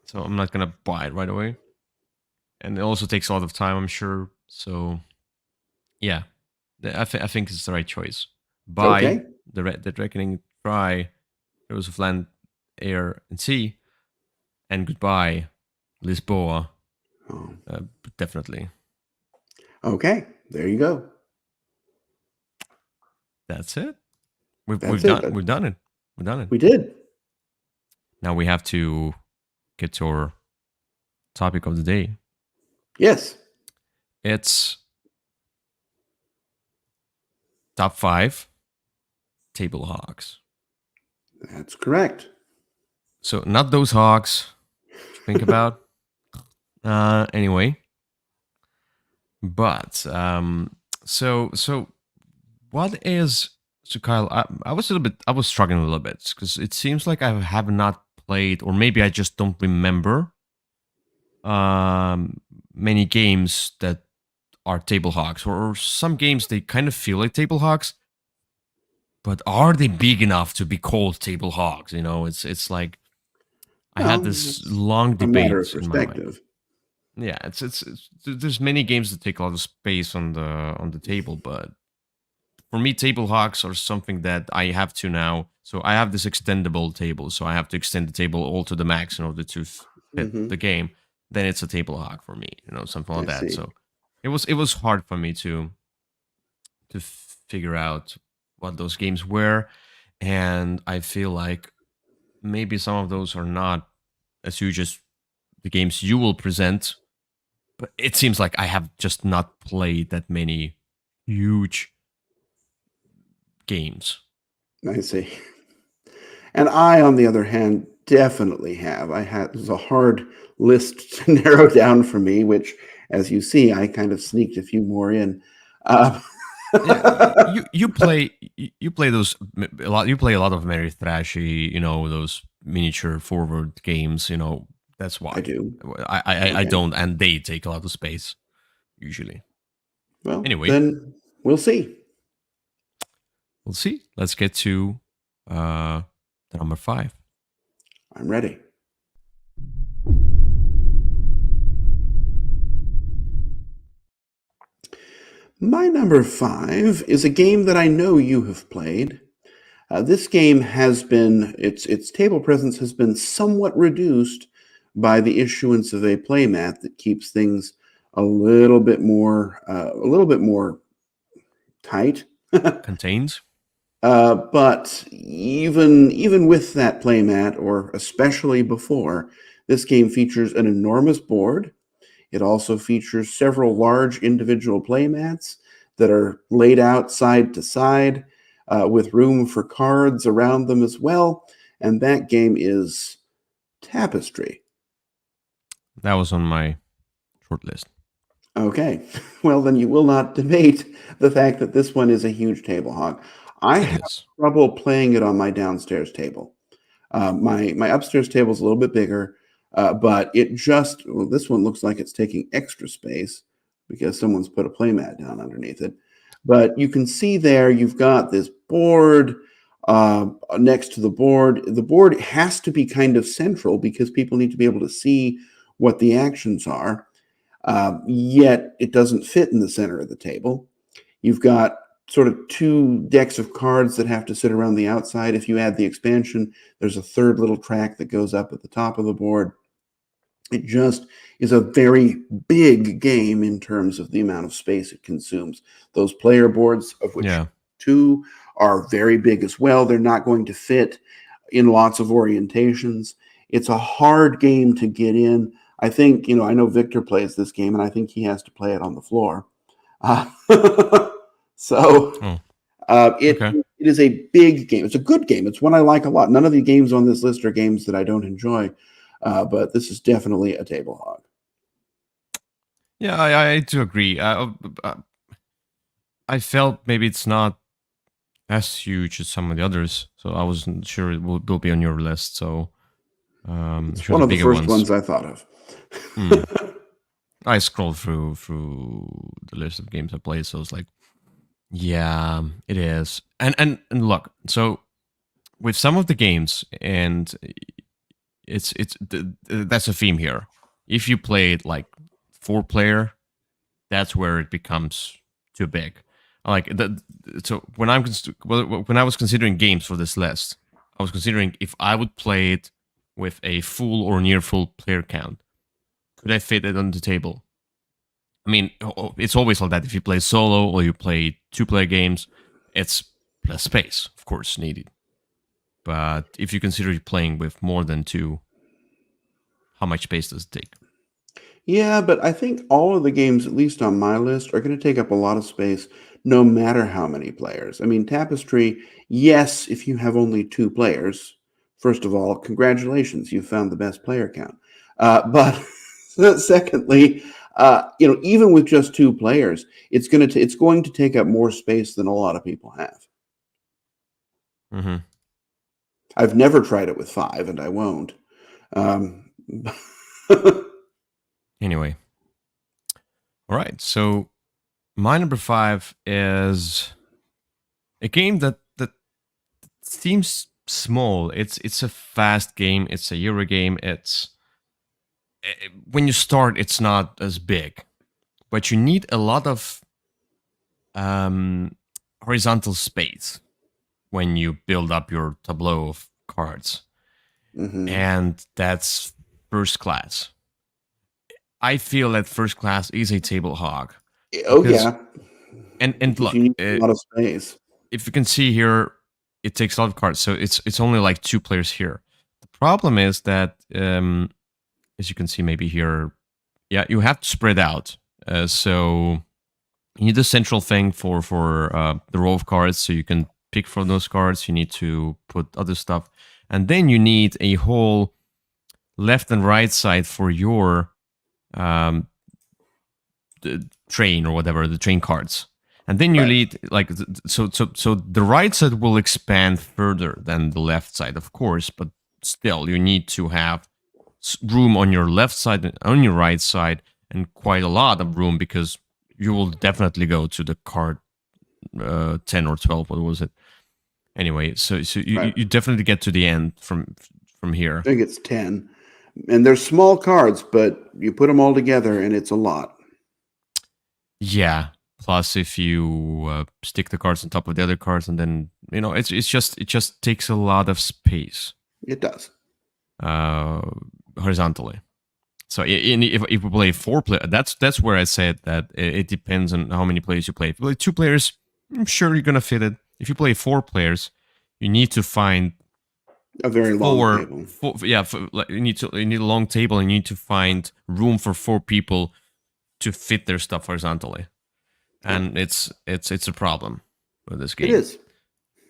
so I'm not gonna buy it right away. And it also takes a lot of time, I'm sure. So yeah, I think it's the right choice. Buy the Reckoning, try Heroes of Land, Air, and Sea, and goodbye Lisboa. Definitely. Okay, there you go. That's it. We've done it. We did. Now we have to get to our topic of the day. Yes. It's top 5 table hogs. That's correct. So not those hogs. Think about. Anyway. But so what is So Kyle, I was struggling a little bit because it seems like I have not played, or maybe I just don't remember many games that are table hogs, or some games they kind of feel like table hogs, but are they big enough to be called table hogs? It's like I had this long debate. A matter of perspective. Yeah, it's there's many games that take a lot of space on the table, but for me, table hogs are something that I have to now. So I have this extendable table, so I have to extend the table all to the max in order to fit the game. Then it's a table hog for me, something like that. So it was hard for me to figure out what those games were, and I feel like maybe some of those are not as huge as the games you will present, but it seems like I have just not played that many huge games. I see. And I, on the other hand, definitely have. There's a hard list to narrow down for me, which, as you see, I kind of sneaked a few more in. Uh, Yeah, you play those a lot. You play a lot of very thrashy, those miniature forward games. That's I why do. I Okay. don't, and they take a lot of space usually. Well, Anyway, then we'll see. we'll see. Let's get to the number 5. I'm ready. My number 5 is a game that I know you have played. This game has been its table presence has been somewhat reduced by the issuance of a playmat that keeps things a little bit more tight. Contains. But even with that playmat, or especially before, this game features an enormous board. It also features several large individual playmats that are laid out side to side with room for cards around them as well. And that game is Tapestry. That was on my short list. Okay, well, then you will not debate the fact that this one is a huge table hog. I It have is. trouble playing it on my downstairs table. My upstairs table is a little bit bigger, but this one looks like it's taking extra space because someone's put a playmat down underneath it. But you can see there you've got this board next to the board. The board has to be kind of central because people need to be able to see what the actions are. Yet it doesn't fit in the center of the table. You've got sort of two decks of cards that have to sit around the outside. If you add the expansion, there's a third little track that goes up at the top of the board. It just is a very big game in terms of the amount of space it consumes. Those player boards, of which Yeah. 2 are very big as well, they're not going to fit in lots of orientations. It's a hard game to get in. I think, I know Victor plays this game, and I think he has to play it on the floor. Uh, so Oh, it okay. it is a big game. It's a good game. It's one I like a lot. None of the games on this list are games that I don't enjoy, but this is definitely a table hog. Yeah, I do agree. I felt maybe it's not as huge as some of the others, so I wasn't sure will be on your list. So It's sure one the of the bigger first ones. ones I thought of. Mm. I scrolled through the list of games I played, so it's like, yeah, it is. And look, so with some of the games, and that's a theme here. If you play it like 4-player, that's where it becomes too big. Like so when I was considering games for this list, I was considering if I would play it with a full or near full player count, could I fit it on the table? I mean, it's always like that. If you play solo or you play 2-player games, it's less space, of course, needed. But if you consider you playing with more than 2, how much space does it take? Yeah, but I think all of the games, at least on my list, are going to take up a lot of space no matter how many players. I mean, Tapestry, yes, if you have only 2 players, first of all, congratulations, you found the best player count. But secondly, even with just 2 players, it's going to take up more space than a lot of people have. Mm-hmm. I've never tried it with 5, and I won't. Um, Anyway, all right. So my number 5 is a game that seems small. It's a fast game. It's a Euro game. It's when you start, it's not as big, but you need a lot of um, horizontal space when you build up your tableau of cards, mhm. and that's First Class. I feel that First Class is a table hog Oh, because yeah, and because you look, need a lot of space. if you can see here, it takes a lot of cards, so it's only like 2 players here. The problem is that as you can see maybe here, yeah, you have to spread out. So you need a central thing for the row of cards, so you can pick from those cards. You need to put other stuff, and then you need a whole left and right side for your um, the train or whatever, the train cards. And then you Right. lead like so the right side will expand further than the left side, of course, but still you need to have room on your left side and on your right side, and quite a lot of room, because you will definitely go to the card 10 or 12. What was it? Anyway, so Right. you definitely get to the end from here. I think it's 10. And they're small cards, but you put them all together and it's a lot. Yeah. Plus, if you stick the cards on top of the other cards, and then it just takes a lot of space It does. uh, horizontally. So if we play 4 player, that's where I said that it depends on how many players you play. If you play 2 players, I'm sure you're gonna fit it. If you play 4 players, you need to find A very long table. you need a long table, and you need to find room for 4 people to fit their stuff horizontally, Yep. and it's a problem with this It game, is.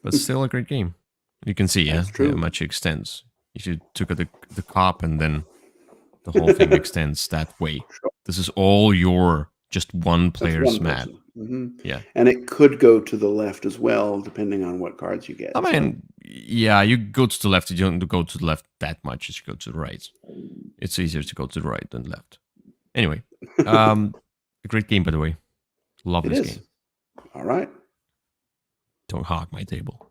but still a great game. You can see, That's how true. much it extends. If you took the cop, and then the whole thing extends that way. Sure. This is all your just one That's player's one map. person. Hmm. Yeah. And it could go to the left as well, depending on what cards you get. I mean, yeah, you go to the left. You don't go to the left that much as you go to the right. It's easier to go to the right than left. Anyway, a great game, by the way. Love It this is. game. All right. Don't hog my table.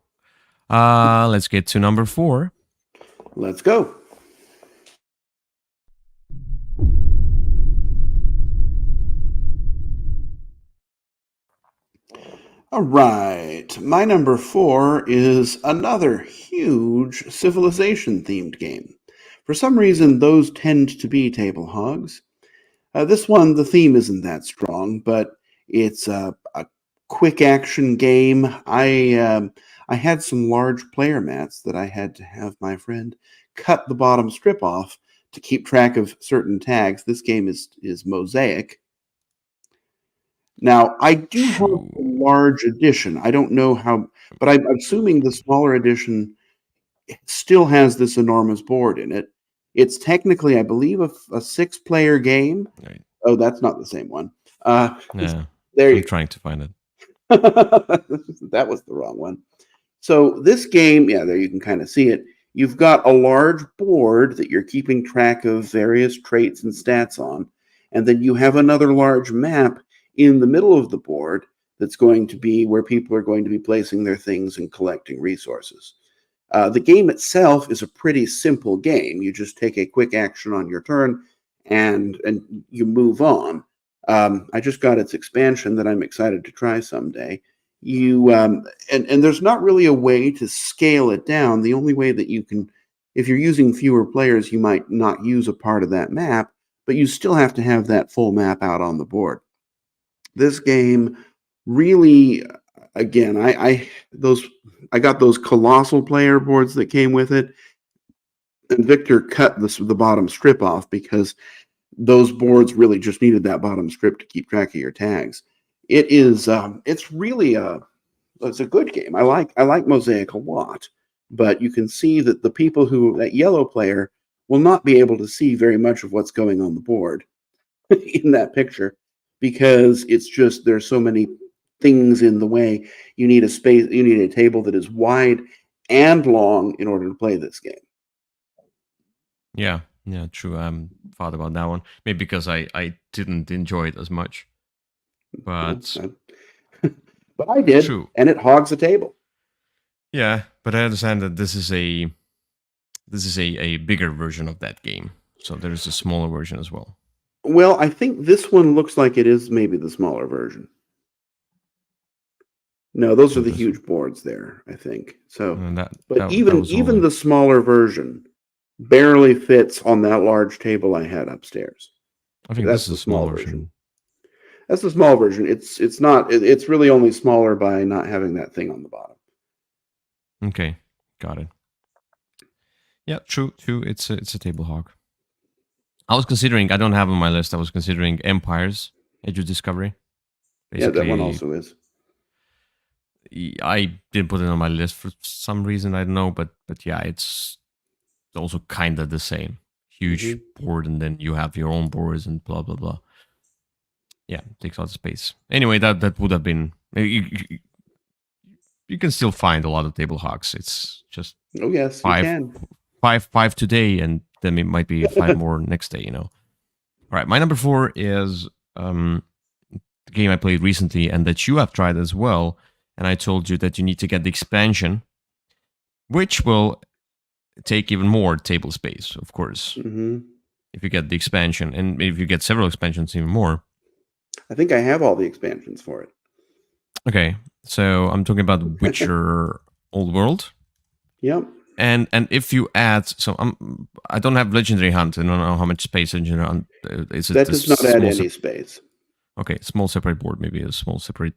Let's get to number 4. Let's go. All right. My number 4 is another huge civilization themed game. For some reason, those tend to be table hogs. This one, the theme isn't that strong, but it's a quick action game. I had some large player mats that I had to have my friend cut the bottom strip off to keep track of certain tags. This game is Mosaic. Now, I do have a True. large edition. I don't know how, but I'm assuming the smaller edition still has this enormous board in it. It's technically, I believe, a 6-player game. Right. Oh, that's not the same one. Uh, Yeah. there I'm you trying to find it. go. That was the wrong one. So this game, yeah, there you can kind of see it. You've got a large board that you're keeping track of various traits and stats on, and then you have another large map in the middle of the board that's going to be where people are going to be placing their things and collecting resources. The game itself is a pretty simple game. You just take a quick action on your turn, and you move on. I just got its expansion that I'm excited to try someday. You and there's not really a way to scale it down. The only way that you can, if you're using fewer players, you might not use a part of that map, but you still have to have that full map out on the board. This game really, again, I got those colossal player boards that came with it, and Victor cut the bottom strip off because those boards really just needed that bottom strip to keep track of your tags. It's really it's a good game. I like Mosaic a lot, but you can see that the people who that yellow player will not be able to see very much of what's going on the board in that picture because it's just there's so many things in the way. You need a space. You need a table that is wide and long in order to play this game. Yeah. Yeah, true. Thought about that one. Maybe because I didn't enjoy it as much. Well, But but I did, true. and it hogs a table. Yeah, but I understand that this is a bigger version of that game. So there's a smaller version as well. Well, I think this one looks like it is maybe the smaller version. No, those are So the this huge boards there, I think. So, and that but that even was even only the smaller version barely fits on that large table I had upstairs. I think this That's is the a small small version. version. That's the small version. It's not. It's really only smaller by not having that thing on the bottom. Okay, got it. Yeah, true. It's a table hog. I was considering. I don't have on my list. I was considering Empires: Age of Discovery. Yeah, that one Basically, also is. I didn't put it on my list for some reason. I don't know, but yeah, it's also kind of the same. Huge Hmm. board, and then you have your own boards and blah blah blah. Yeah, takes a lot of space. Anyway, that would have been. You can still find a lot of table hogs. It's just Oh yes, you five, can. five today, and then it might be five more next day. All right, my number 4 is the game I played recently, and that you have tried as well. And I told you that you need to get the expansion, which will take even more table space, of course, Hmm. if you get the expansion, and if you get several expansions, even more. I think I have all the expansions for it. Okay, so I'm talking about Witcher Old World. Yep. And if you add, so I don't have Legendary Hunt. I don't know how much space Legendary Hunt is. It That a does not add small any space. okay, small separate board, maybe a small separate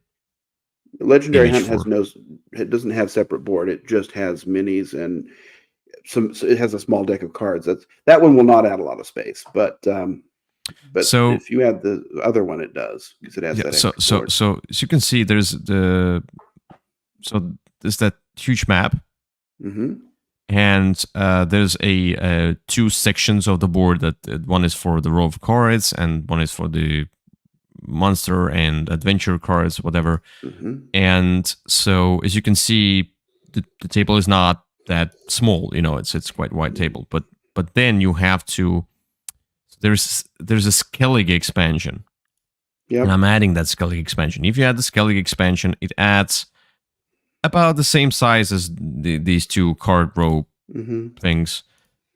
Legendary image Hunt has for. no. It doesn't have separate board. It just has minis and some. So it has a small deck of cards. That one will not add a lot of space. But So if you add the other one, it does because it has yeah, that so extra so board. so as you can see, there's that huge map, Hmm. and there's a two sections of the board that one is for the row of cards and one is for the monster and adventure cards, whatever. Hmm. And so as you can see, the table is not that small. It's quite wide table, but then you have to. There's a Skellige expansion, and Yep. I'm adding that Skellige expansion. If you add the Skellige expansion, it adds about the same size as these two card row Hmm. things.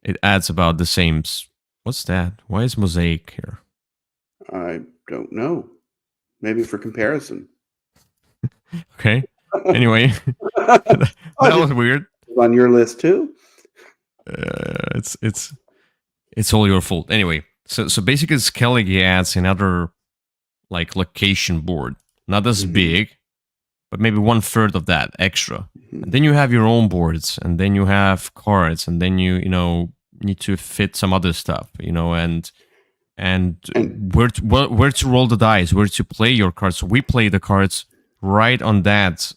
It adds about the same. What's that? Why is mosaic here? I don't know. Maybe for comparison. Okay. Anyway, that Oh, just was weird. on your list too. It's all your fault. Anyway, so basically, Skellige adds another like location board, not as Hmm. big, but maybe 1/3 of that extra. Hmm. And then you have your own boards, and then you have cards, and then you need to fit some other stuff, and And where to roll the dice, where to play your cards. So we play the cards right on that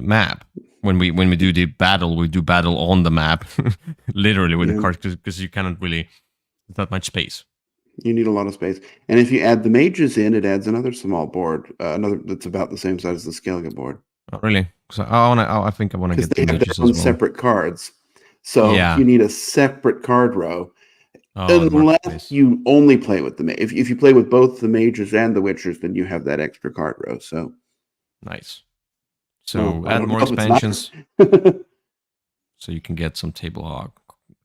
map. When we do the battle, we do battle on the map, literally with the yeah, cards, because you cannot really that much space. you need a lot of space. And if you add the mages in, it adds another small board, another that's about the same size as the Skellige board, Not really. So I think I want to because get the they have their mages own as well. separate cards. So Yeah. you need a separate card row, Oh, the unless marketplace. you only play with if you play with both the mages and the witchers, then you have that extra card row. So, Nice. well, So I add don't know more if it's nice. expansions so you can get some table hog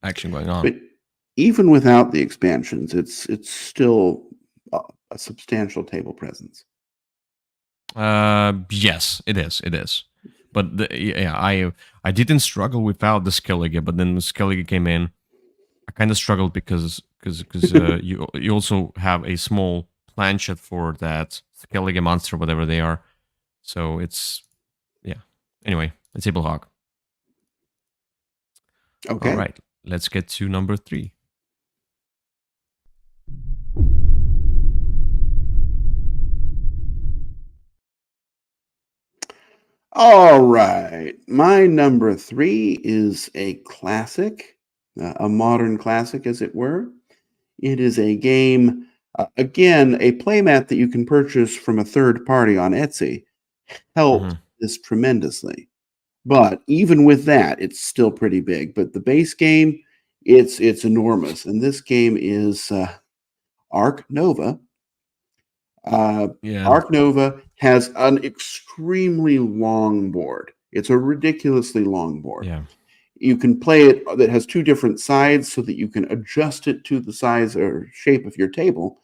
action going But on. even without the expansions, it's still a substantial table presence. Yes, it is. It is. But yeah, I didn't struggle without the Skellige, but then the Skellige came in. I kind of struggled because you also have a small planchet for that Skellige monster, whatever they are. So it's yeah. Anyway, a table hog. All Okay. right, let's get to number 3. All right. My number 3 is a classic, a modern classic, as it were. It is a game, again, a playmat that you can purchase from a third party on Etsy. Helped Mm-hmm. this tremendously. But even with that, it's still pretty big. But the base game, it's enormous. And this game is Ark Nova. Uh, Yeah. Ark Nova has an extremely long board. It's a ridiculously long board. Yeah. You can play it that has two different sides so that you can adjust it to the size or shape of your table.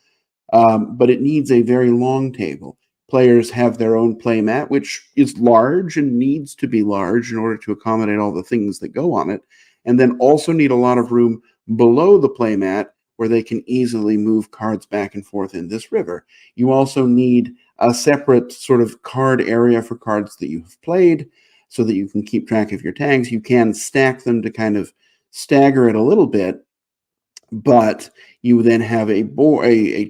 But it needs a very long table. Players have their own play mat, which is large and needs to be large in order to accommodate all the things that go on it, and then also need a lot of room below the play mat where they can easily move cards back and forth in this river. You also need a separate sort of card area for cards that you've played so that you can keep track of your tags. You can stack them to kind of stagger it a little bit, but you then have a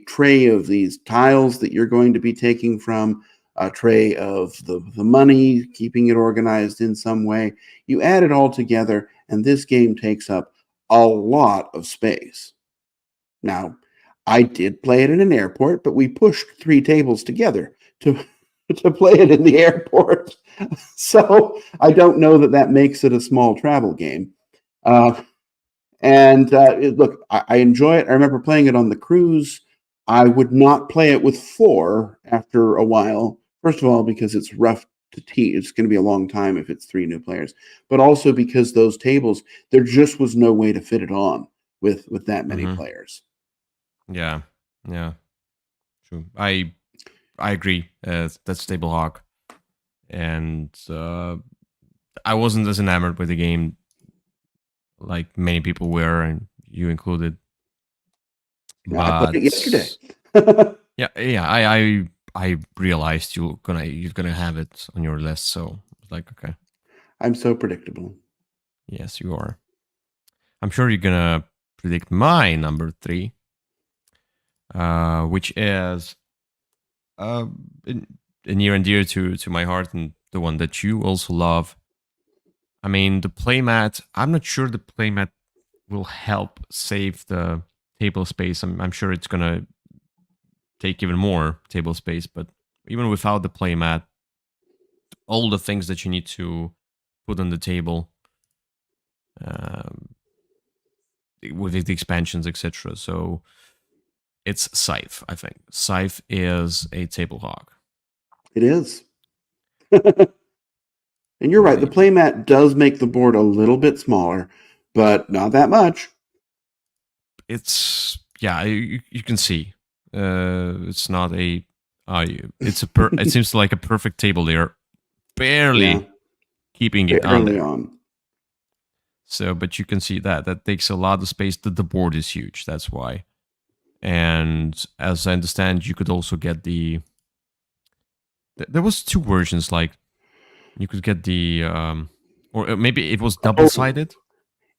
tray of these tiles that you're going to be taking from, a tray of the money, keeping it organized in some way. You add it all together, and this game takes up a lot of space. Now, I did play it in an airport, but we pushed 3 tables together to to play it in the airport. So I don't know that makes it a small travel game. Uh, look, I enjoy it. I remember playing it on the cruise. I would not play it with 4 after a while. First of all, because it's rough to teach. It's going to be a long time if it's 3 new players, but also because those tables, there just was no way to fit it on with that many Mm-hmm. players. Yeah. Yeah. True. I agree. That's Table Hog, and I wasn't as enamored with the game like many people were, and you included. Yeah, I played it But yesterday. yeah, I realized you're gonna have it on your list, so I was like, okay, I'm so predictable. yes, you are. I'm sure you're gonna predict my number 3, which is uh, near and dear to my heart, and the one that you also love. I mean, the playmat. I'm not sure the playmat will help save the table space. I'm sure it's gonna take even more table space, but even without the playmat, all the things that you need to put on the table, um, with the expansions, etc. So it's Scythe. I think Scythe is a table hog. It is. And you're right. The playmat does make the board a little bit smaller, but not that much. It's you can see. It's not a. It's it seems like a perfect table there, barely Yeah, keeping it on early there. on. So, but you can see that takes a lot of space. The board is huge. That's why. And as I understand, you could also get there was 2 versions. Like you could get the or maybe it was double Oh, sided.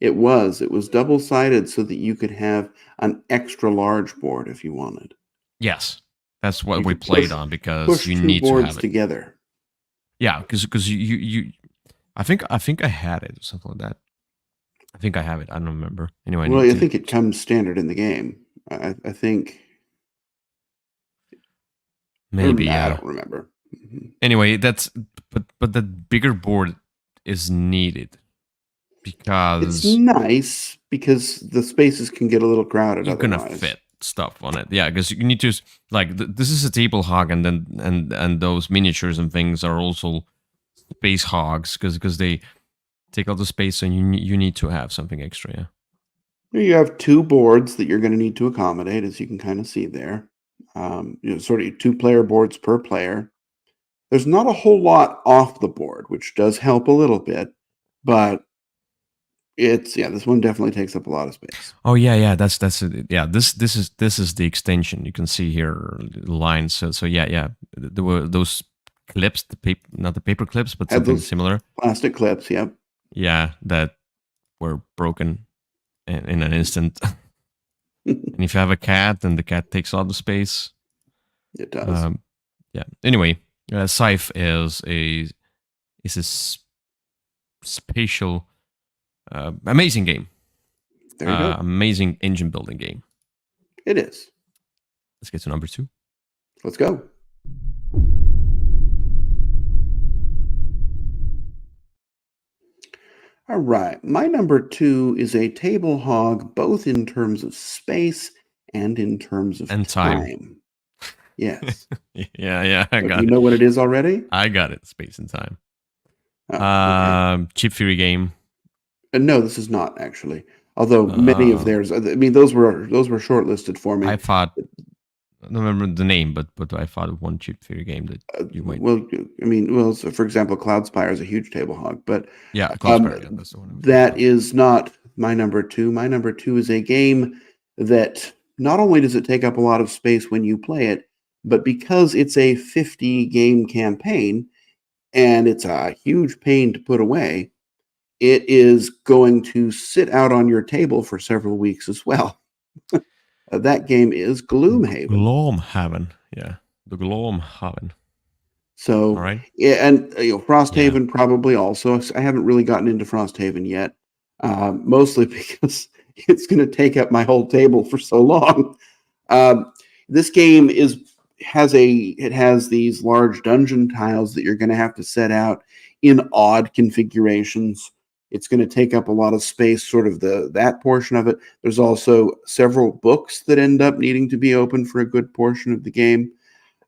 it was. It was double sided so that you could have an extra large board if you wanted. Yes, that's what You we could played on because push you 2 need to boards have it. together. Yeah, because you I think I had it or something like that. I think I have it. I don't remember. Anyway, I Well, need I to. think it comes standard in the game. I think, or Maybe, I yeah. don't remember. Mhm. Anyway, that's but that bigger board is needed It's because nice because the spaces can get a little crowded you're gonna otherwise. fit stuff on it. Yeah, because you need to like this is a table hog, and then and those miniatures and things are also space hogs because they take all the space, and you need to have something extra. Yeah. You have 2 boards that you're going to need to accommodate, as you can kind of see there. Sort of 2-player boards per player. There's not a whole lot off the board, which does help a little bit, but this one definitely takes up a lot of space. Oh yeah. That's it. Yeah. This is the extension. You can see here lines. So yeah. There were those clips, the paper, not the paper clips, but Had something those similar. plastic clips, yep. Yeah, that were broken in an instant. And if you have a cat, then the cat takes all the space. It does. Um, yeah. Anyway, Scythe is a spatial, amazing game. There you go. Amazing engine building game. It is. Let's get to number 2. Let's go. All right. My number 2 is a table hog, both in terms of space and in terms of And time. time. Yes. Yeah, I Do got you it. know what it is already? I got it. Space and time. Oh, okay. Chip theory game. No, this is not actually. Although many of Uh, theirs, I mean, those were shortlisted for me. I thought I don't remember the name, but I thought of one chip theory game that you might. Well, I mean, so for example, Cloudspire is a huge table hog, but Yeah, um, Cloudspire. Yeah, that's the one I was thinking that of. is not my number 2. My number 2 is a game that not only does it take up a lot of space when you play it, but because it's a 50 game campaign and it's a huge pain to put away, it is going to sit out on your table for several weeks as well. That game is Gloomhaven. Gloomhaven. Yeah. The Gloomhaven. So, All right. yeah, and Yeah. Frosthaven probably also. I haven't really gotten into Frosthaven yet, mostly because it's going to take up my whole table for so long. Um, this game has these large dungeon tiles that you're going to have to set out in odd configurations. It's going to take up a lot of space, sort of that portion of it. There's also several books that end up needing to be open for a good portion of the game.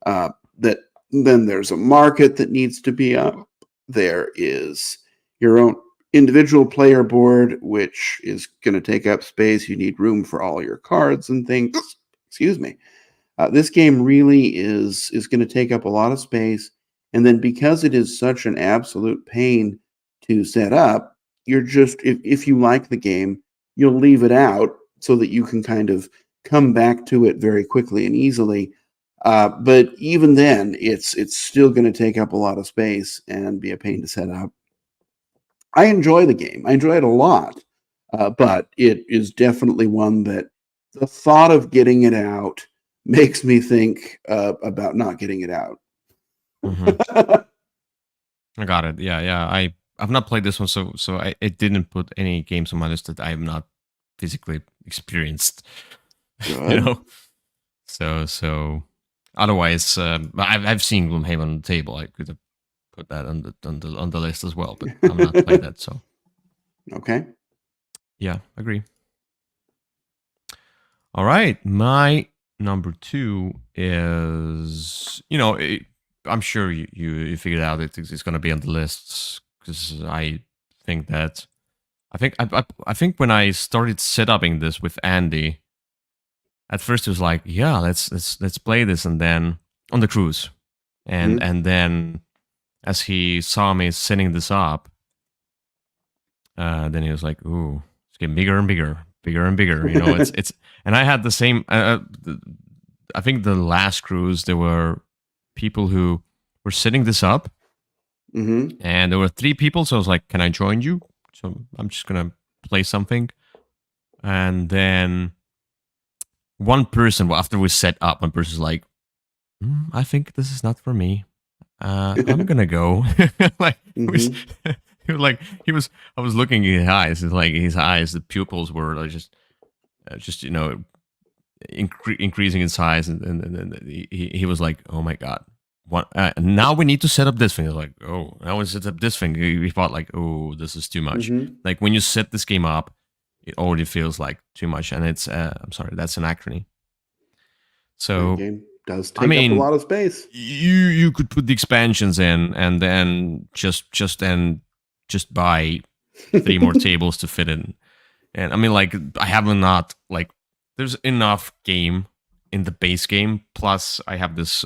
That then there's a market that needs to be up. There is your own individual player board, which is going to take up space. You need room for all your cards and things. Excuse me. This game really is going to take up a lot of space, and then because it is such an absolute pain to set up, you're just if you like the game, you'll leave it out so that you can kind of come back to it very quickly and easily. But even then, it's still going to take up a lot of space and be a pain to set up. I enjoy the game. I enjoy it a lot, but it is definitely one that the thought of getting it out makes me think about not getting it out. Mm-hmm. I got it. Yeah, yeah. I've not played this one, so it didn't put any games on my list that I have not physically experienced. You Good. know. So otherwise, I've seen Gloomhaven on the table. I could have put that on the list as well, but I'm not played that. So Okay. yeah, agree. All right, my number 2 is I'm sure you figured out it's going to be on the list because I think that I think when I started setuping this with Andy, at first it was like, yeah, let's play this, and then on the cruise, Mhm. and then as he saw me setting this up, then he was like, ooh, it's getting bigger and bigger, bigger and bigger. It's and I had the same. I think the last cruise there were people who were setting this up, Mhm. and there were 3 people. So I was like, can I join you? So I'm just gonna play something, and then one person, well, after we set up, one person's like, I think this is not for me. I'm gonna go. Like he was, Mhm. he was like he was. I was looking at his eyes. It's like his eyes, the pupils were like just increasing in size, and he was like, oh my god. What, now we need to set up this thing. I was like, oh, now we set up this thing. We thought like, oh, this is too much. Mhm. Like when you set this game up, it already feels like too much, and it's I'm sorry, that's anachrony. That So game does I take up a mean, lot of space. you could put the expansions in, and then just buy 3 more tables to fit in. And I mean, like, I have not like there's enough game in the base game. Plus, I have this.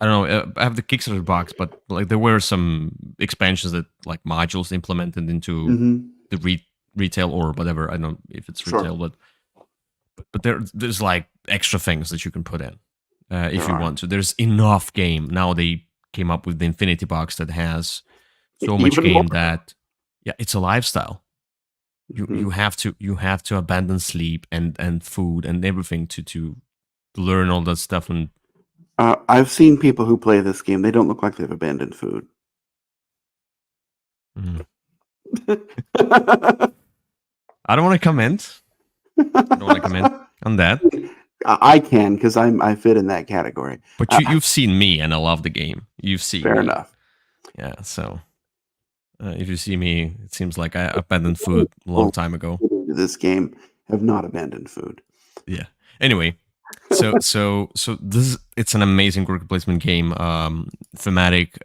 I don't know. I have the Kickstarter box, but like there were some expansions that like modules implemented into Mhm. the retail or whatever. I don't know if it's Sure. retail, but there's like extra things that you can put in There if you are. want to. There's enough game. Now they came up with the Infinity Box that has so much Even more. game that yeah, it's a lifestyle. You Mhm. have to abandon sleep and food and everything to learn all that stuff. And I've seen people who play this game. They don't look like they've abandoned food. mm, I don't want to comment. I don't want to comment on that. I can because I fit in that category. But you've seen me and I love the game. You've seen Fair me. enough. Yeah, so if you see me, it seems like I abandoned food a long People time ago. into this game have not abandoned food. Yeah. Anyway, so this it's an amazing worker placement game. Thematic.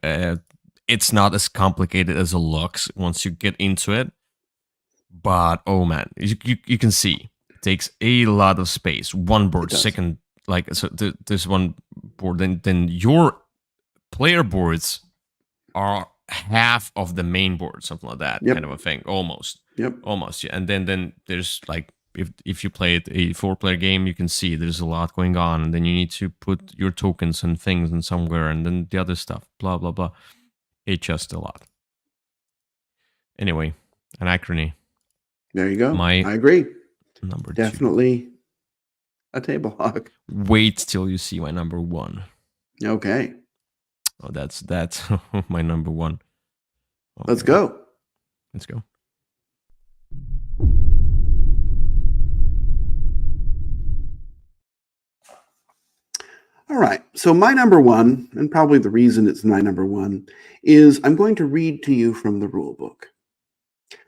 It's not as complicated as it looks once you get into it. But oh man, you can see it takes a lot of space. One It board, does. second, like so there's one board. Then your player boards are half of the main board, something like that, kind Yep. of a thing, almost, Yep. almost. Yeah. And then there's like if you play it a 4-player game, you can see there's a lot going on, and then you need to put your tokens and things in somewhere, and then the other stuff, blah blah blah. It's just a lot. Anyway, anachrony. There you go. My I agree. Number 2. Definitely a table hog. Wait till you see my number 1. Okay. Oh, that's my number 1. Okay. Let's go. Let's go. All right. So my number 1, and probably the reason it's my number 1, is I'm going to read to you from the rule book.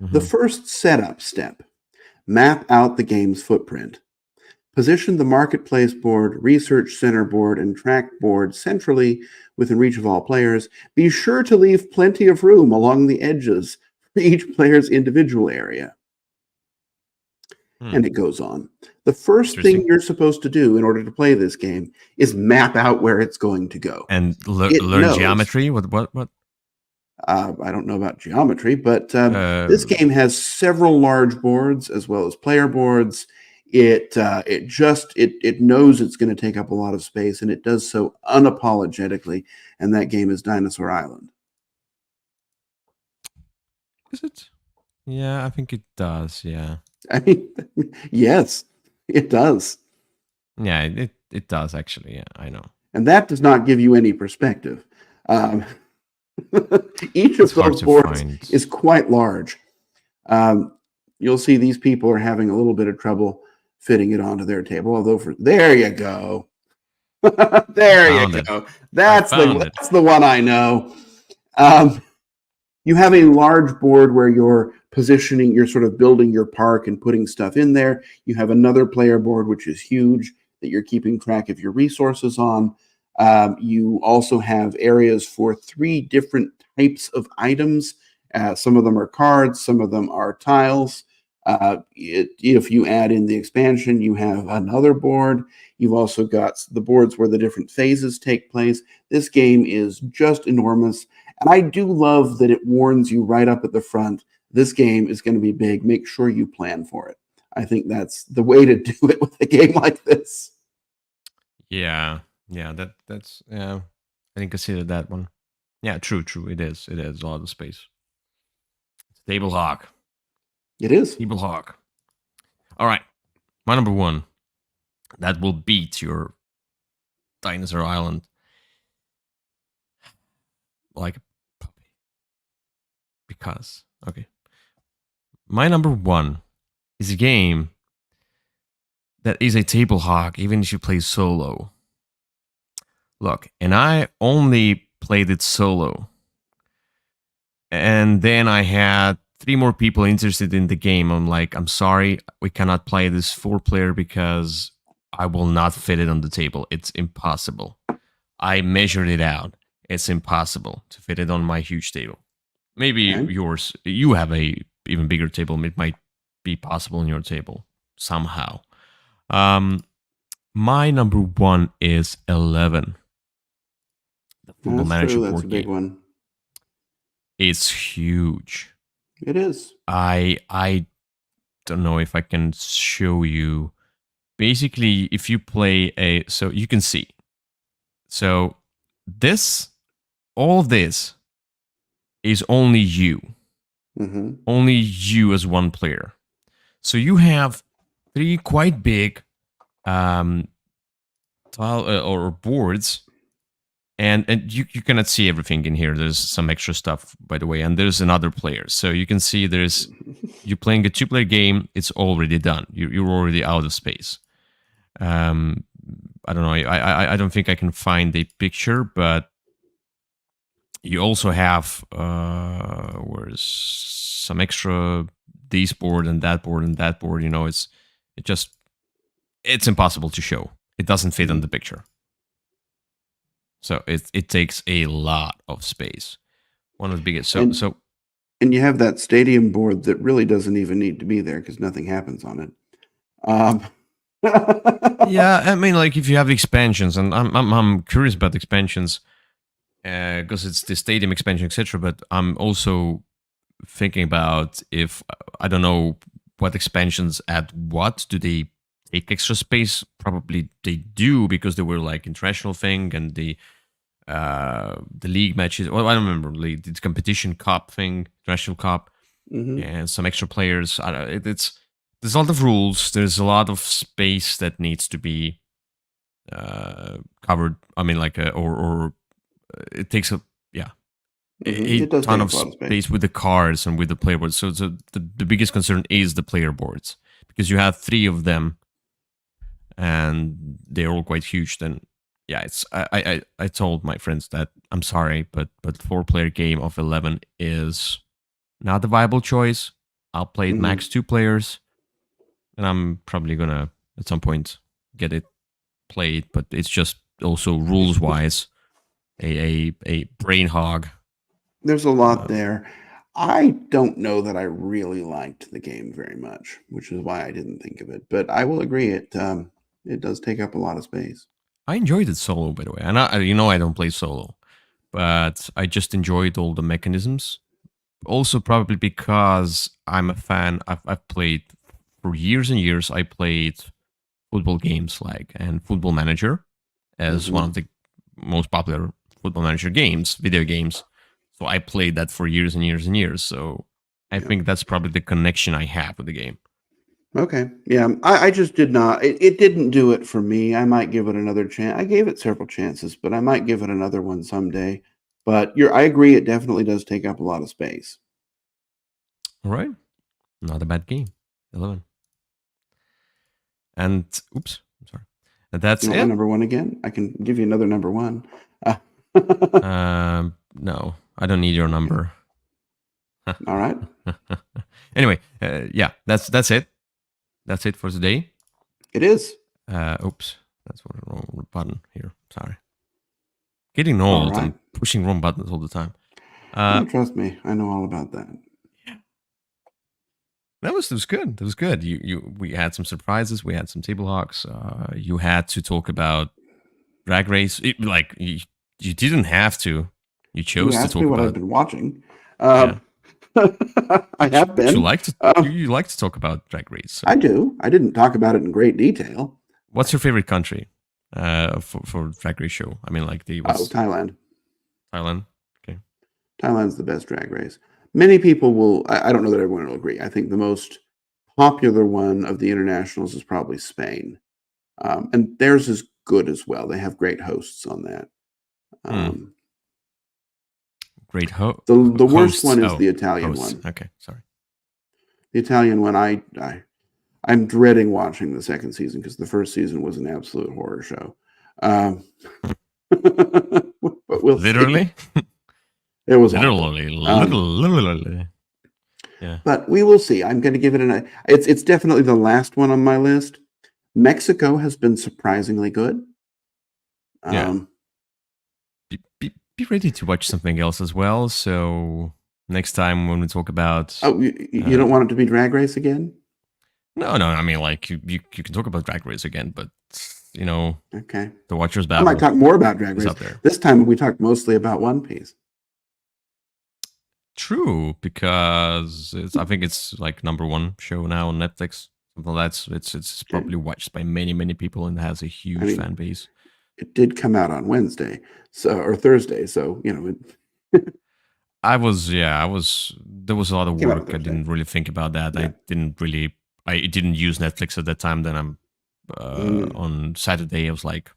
The first setup step: map out the game's footprint. Position the marketplace board, research center board, and track board centrally within reach of all players. Be sure to leave plenty of room along the edges for each player's individual area. And it goes on. The first thing you're supposed to do in order to play this game is map out where it's going to go. And learn geometry? What? I don't know about geometry, but this game has several large boards as well as player boards. It knows it's going to take up a lot of space, and it does so unapologetically. And that game is Dinosaur Island. Is it? Yeah, I think it does. Yeah. I mean, yes, it does. Yeah, it does actually. Yeah, I know. And that does not give you any perspective. Each of those boards is quite large. You'll see these people are having a little bit of trouble fitting it onto their table. Although, there you go. There you go. That's the one I know. You have a large board where you're positioning, you're sort of building your park and putting stuff in there. You have another player board, which is huge, that you're keeping track of your resources on. You also have areas for 3 different types of items. Some of them are cards, some of them are tiles. If you add in the expansion, you have another board. You've also got the boards where the different phases take place. This game is just enormous. And I do love that it warns you right up at the front, this game is going to be big. Make sure you plan for it. I think that's the way to do it with a game like this. Yeah, that's I didn't consider that one. Yeah, true. It is a lot of space. It's a table hog. It is. Table hog. All right, my number 1. That will beat your Dinosaur Island like a puppy. Because, okay. My number 1 is a game that is a table hog, even if you play solo. Look, and I only played it solo. And then I had 3 more people interested in the game. I'm like, I'm sorry, we cannot play this 4-player because I will not fit it on the table. It's impossible. I measured it out. It's impossible to fit it on my huge table. Maybe yours, you have a even bigger table. It might be possible on your table somehow. My number 1 is 11. The Football Manager board That's a big game. one. It's huge. It is. I don't know if I can show you. Basically, if you play so you can see. So all of this is only you. Mm-hmm. Only you as one player. So you have 3 quite big tile or boards, and you cannot see everything in here. There's some extra stuff, by the way, and there's another player. So you can see you're playing a 2-player game. It's already done. You're already out of space. I don't know. I don't think I can find a picture, but you also have where's some extra this board and that board and that board. You know, it's impossible to show. It doesn't fit on the picture. So it takes a lot of space. One of the biggest. And you have that stadium board that really doesn't even need to be there because nothing happens on it. Yeah, I mean, like if you have expansions, and I'm curious about expansions because it's the stadium expansion, etc. But I'm also thinking about if I don't know what expansions add what. Do they take extra space? Probably they do because they were like international thing and the league matches. Well, I don't remember the competition cup thing, international cup, and some extra players. It's there's a lot of rules. There's a lot of space that needs to be covered. I mean, like, or it takes a yeah a It does ton take of up a lot of space. space with the cards and with the player boards. So the biggest concern is the player boards because you have 3 of them and they're all quite huge. Then yeah, it's I told my friends that I'm sorry, but 4-player game of 11 is not a viable choice. I'll play it Hmm. max 2 players, and I'm probably gonna at some point get it played. But it's just also rules wise a brain hog. There's a lot Um, there. I don't know that I really liked the game very much, which is why I didn't think of it. But I will agree, it does take up a lot of space. I enjoyed it solo, by the way. And I don't play solo, but I just enjoyed all the mechanisms. Also, probably because I'm a fan. I've played for years and years. I played football games like and Football Manager as one Hmm. of the most popular Football Manager games, video games. So I played that for years and years and years. So I Yeah. think that's probably the connection I have with the game. Okay. Yeah. I just did not. It didn't do it for me. I might give it another chance. I gave it several chances, but I might give it another one someday. But I agree. It definitely does take up a lot of space. All right, not a bad game. 11. And oops, I'm sorry. And that's You want my it. number one again? I can give you another number one. Uh, No, I don't need your okay. number. All right. Anyway, yeah, that's it. That's it for today. It is. Oops, that's one wrong button here. Sorry. Getting All old right. and pushing wrong buttons all the time. Uh, Oh, trust me. I know all about that. yeah, that was good. That was good. We had some surprises. We had some table hawks. You had to talk about drag race. You didn't have to. You You chose to asked me talk what I've about been watching. yeah. Um, I have But you been. like to Um, you like to talk about drag race. I So do. I didn't talk about it in great detail. what's your favorite country for drag race show? I mean, like the Oh, what's Thailand. Thailand? Okay. Thailand's the best drag race. Many people will, I don't know that everyone will agree. I think the most popular one of the internationals is probably Spain. And theirs is good as well. They have great hosts on that. Hmm. Um, Great the worst hosts. one is Oh, the Italian hosts. one. Okay, sorry. The Italian one, I'm dreading watching the second season because the first season was an absolute horror show. Um, but we'll see. Literally, It was awful. literally. Yeah, But we will see. I'm going to give it an. It's definitely the last one on my list. Mexico has been surprisingly good. yeah. Um, Be ready to watch something else as well. So next time when we talk about, oh, you uh, don't want it to be Drag Race again? no, I mean like you can talk about Drag Race again, but you know Okay. the Watcher's I might Babel talk more about Drag is Race. up there. This time we talked mostly about One Piece. True, because I think it's like #1 show now on Netflix. Something like that. It's Okay. probably watched by many people and has a I huge mean, fan base. it did come out on Wednesday, so or Thursday, so it I was. There was a lot of came out on work. I Thursday. didn't really think about that. Yeah. I didn't use Netflix at that time. Then I'm Mm, on Saturday. I was like,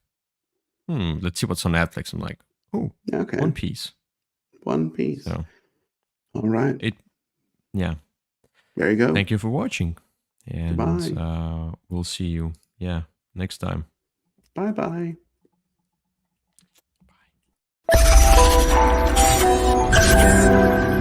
let's see what's on Netflix. I'm like, oh, okay. One Piece. One Piece. So All right. it, yeah. There you go. Thank you for watching, and Goodbye. we'll see you. Yeah, next time. Bye bye.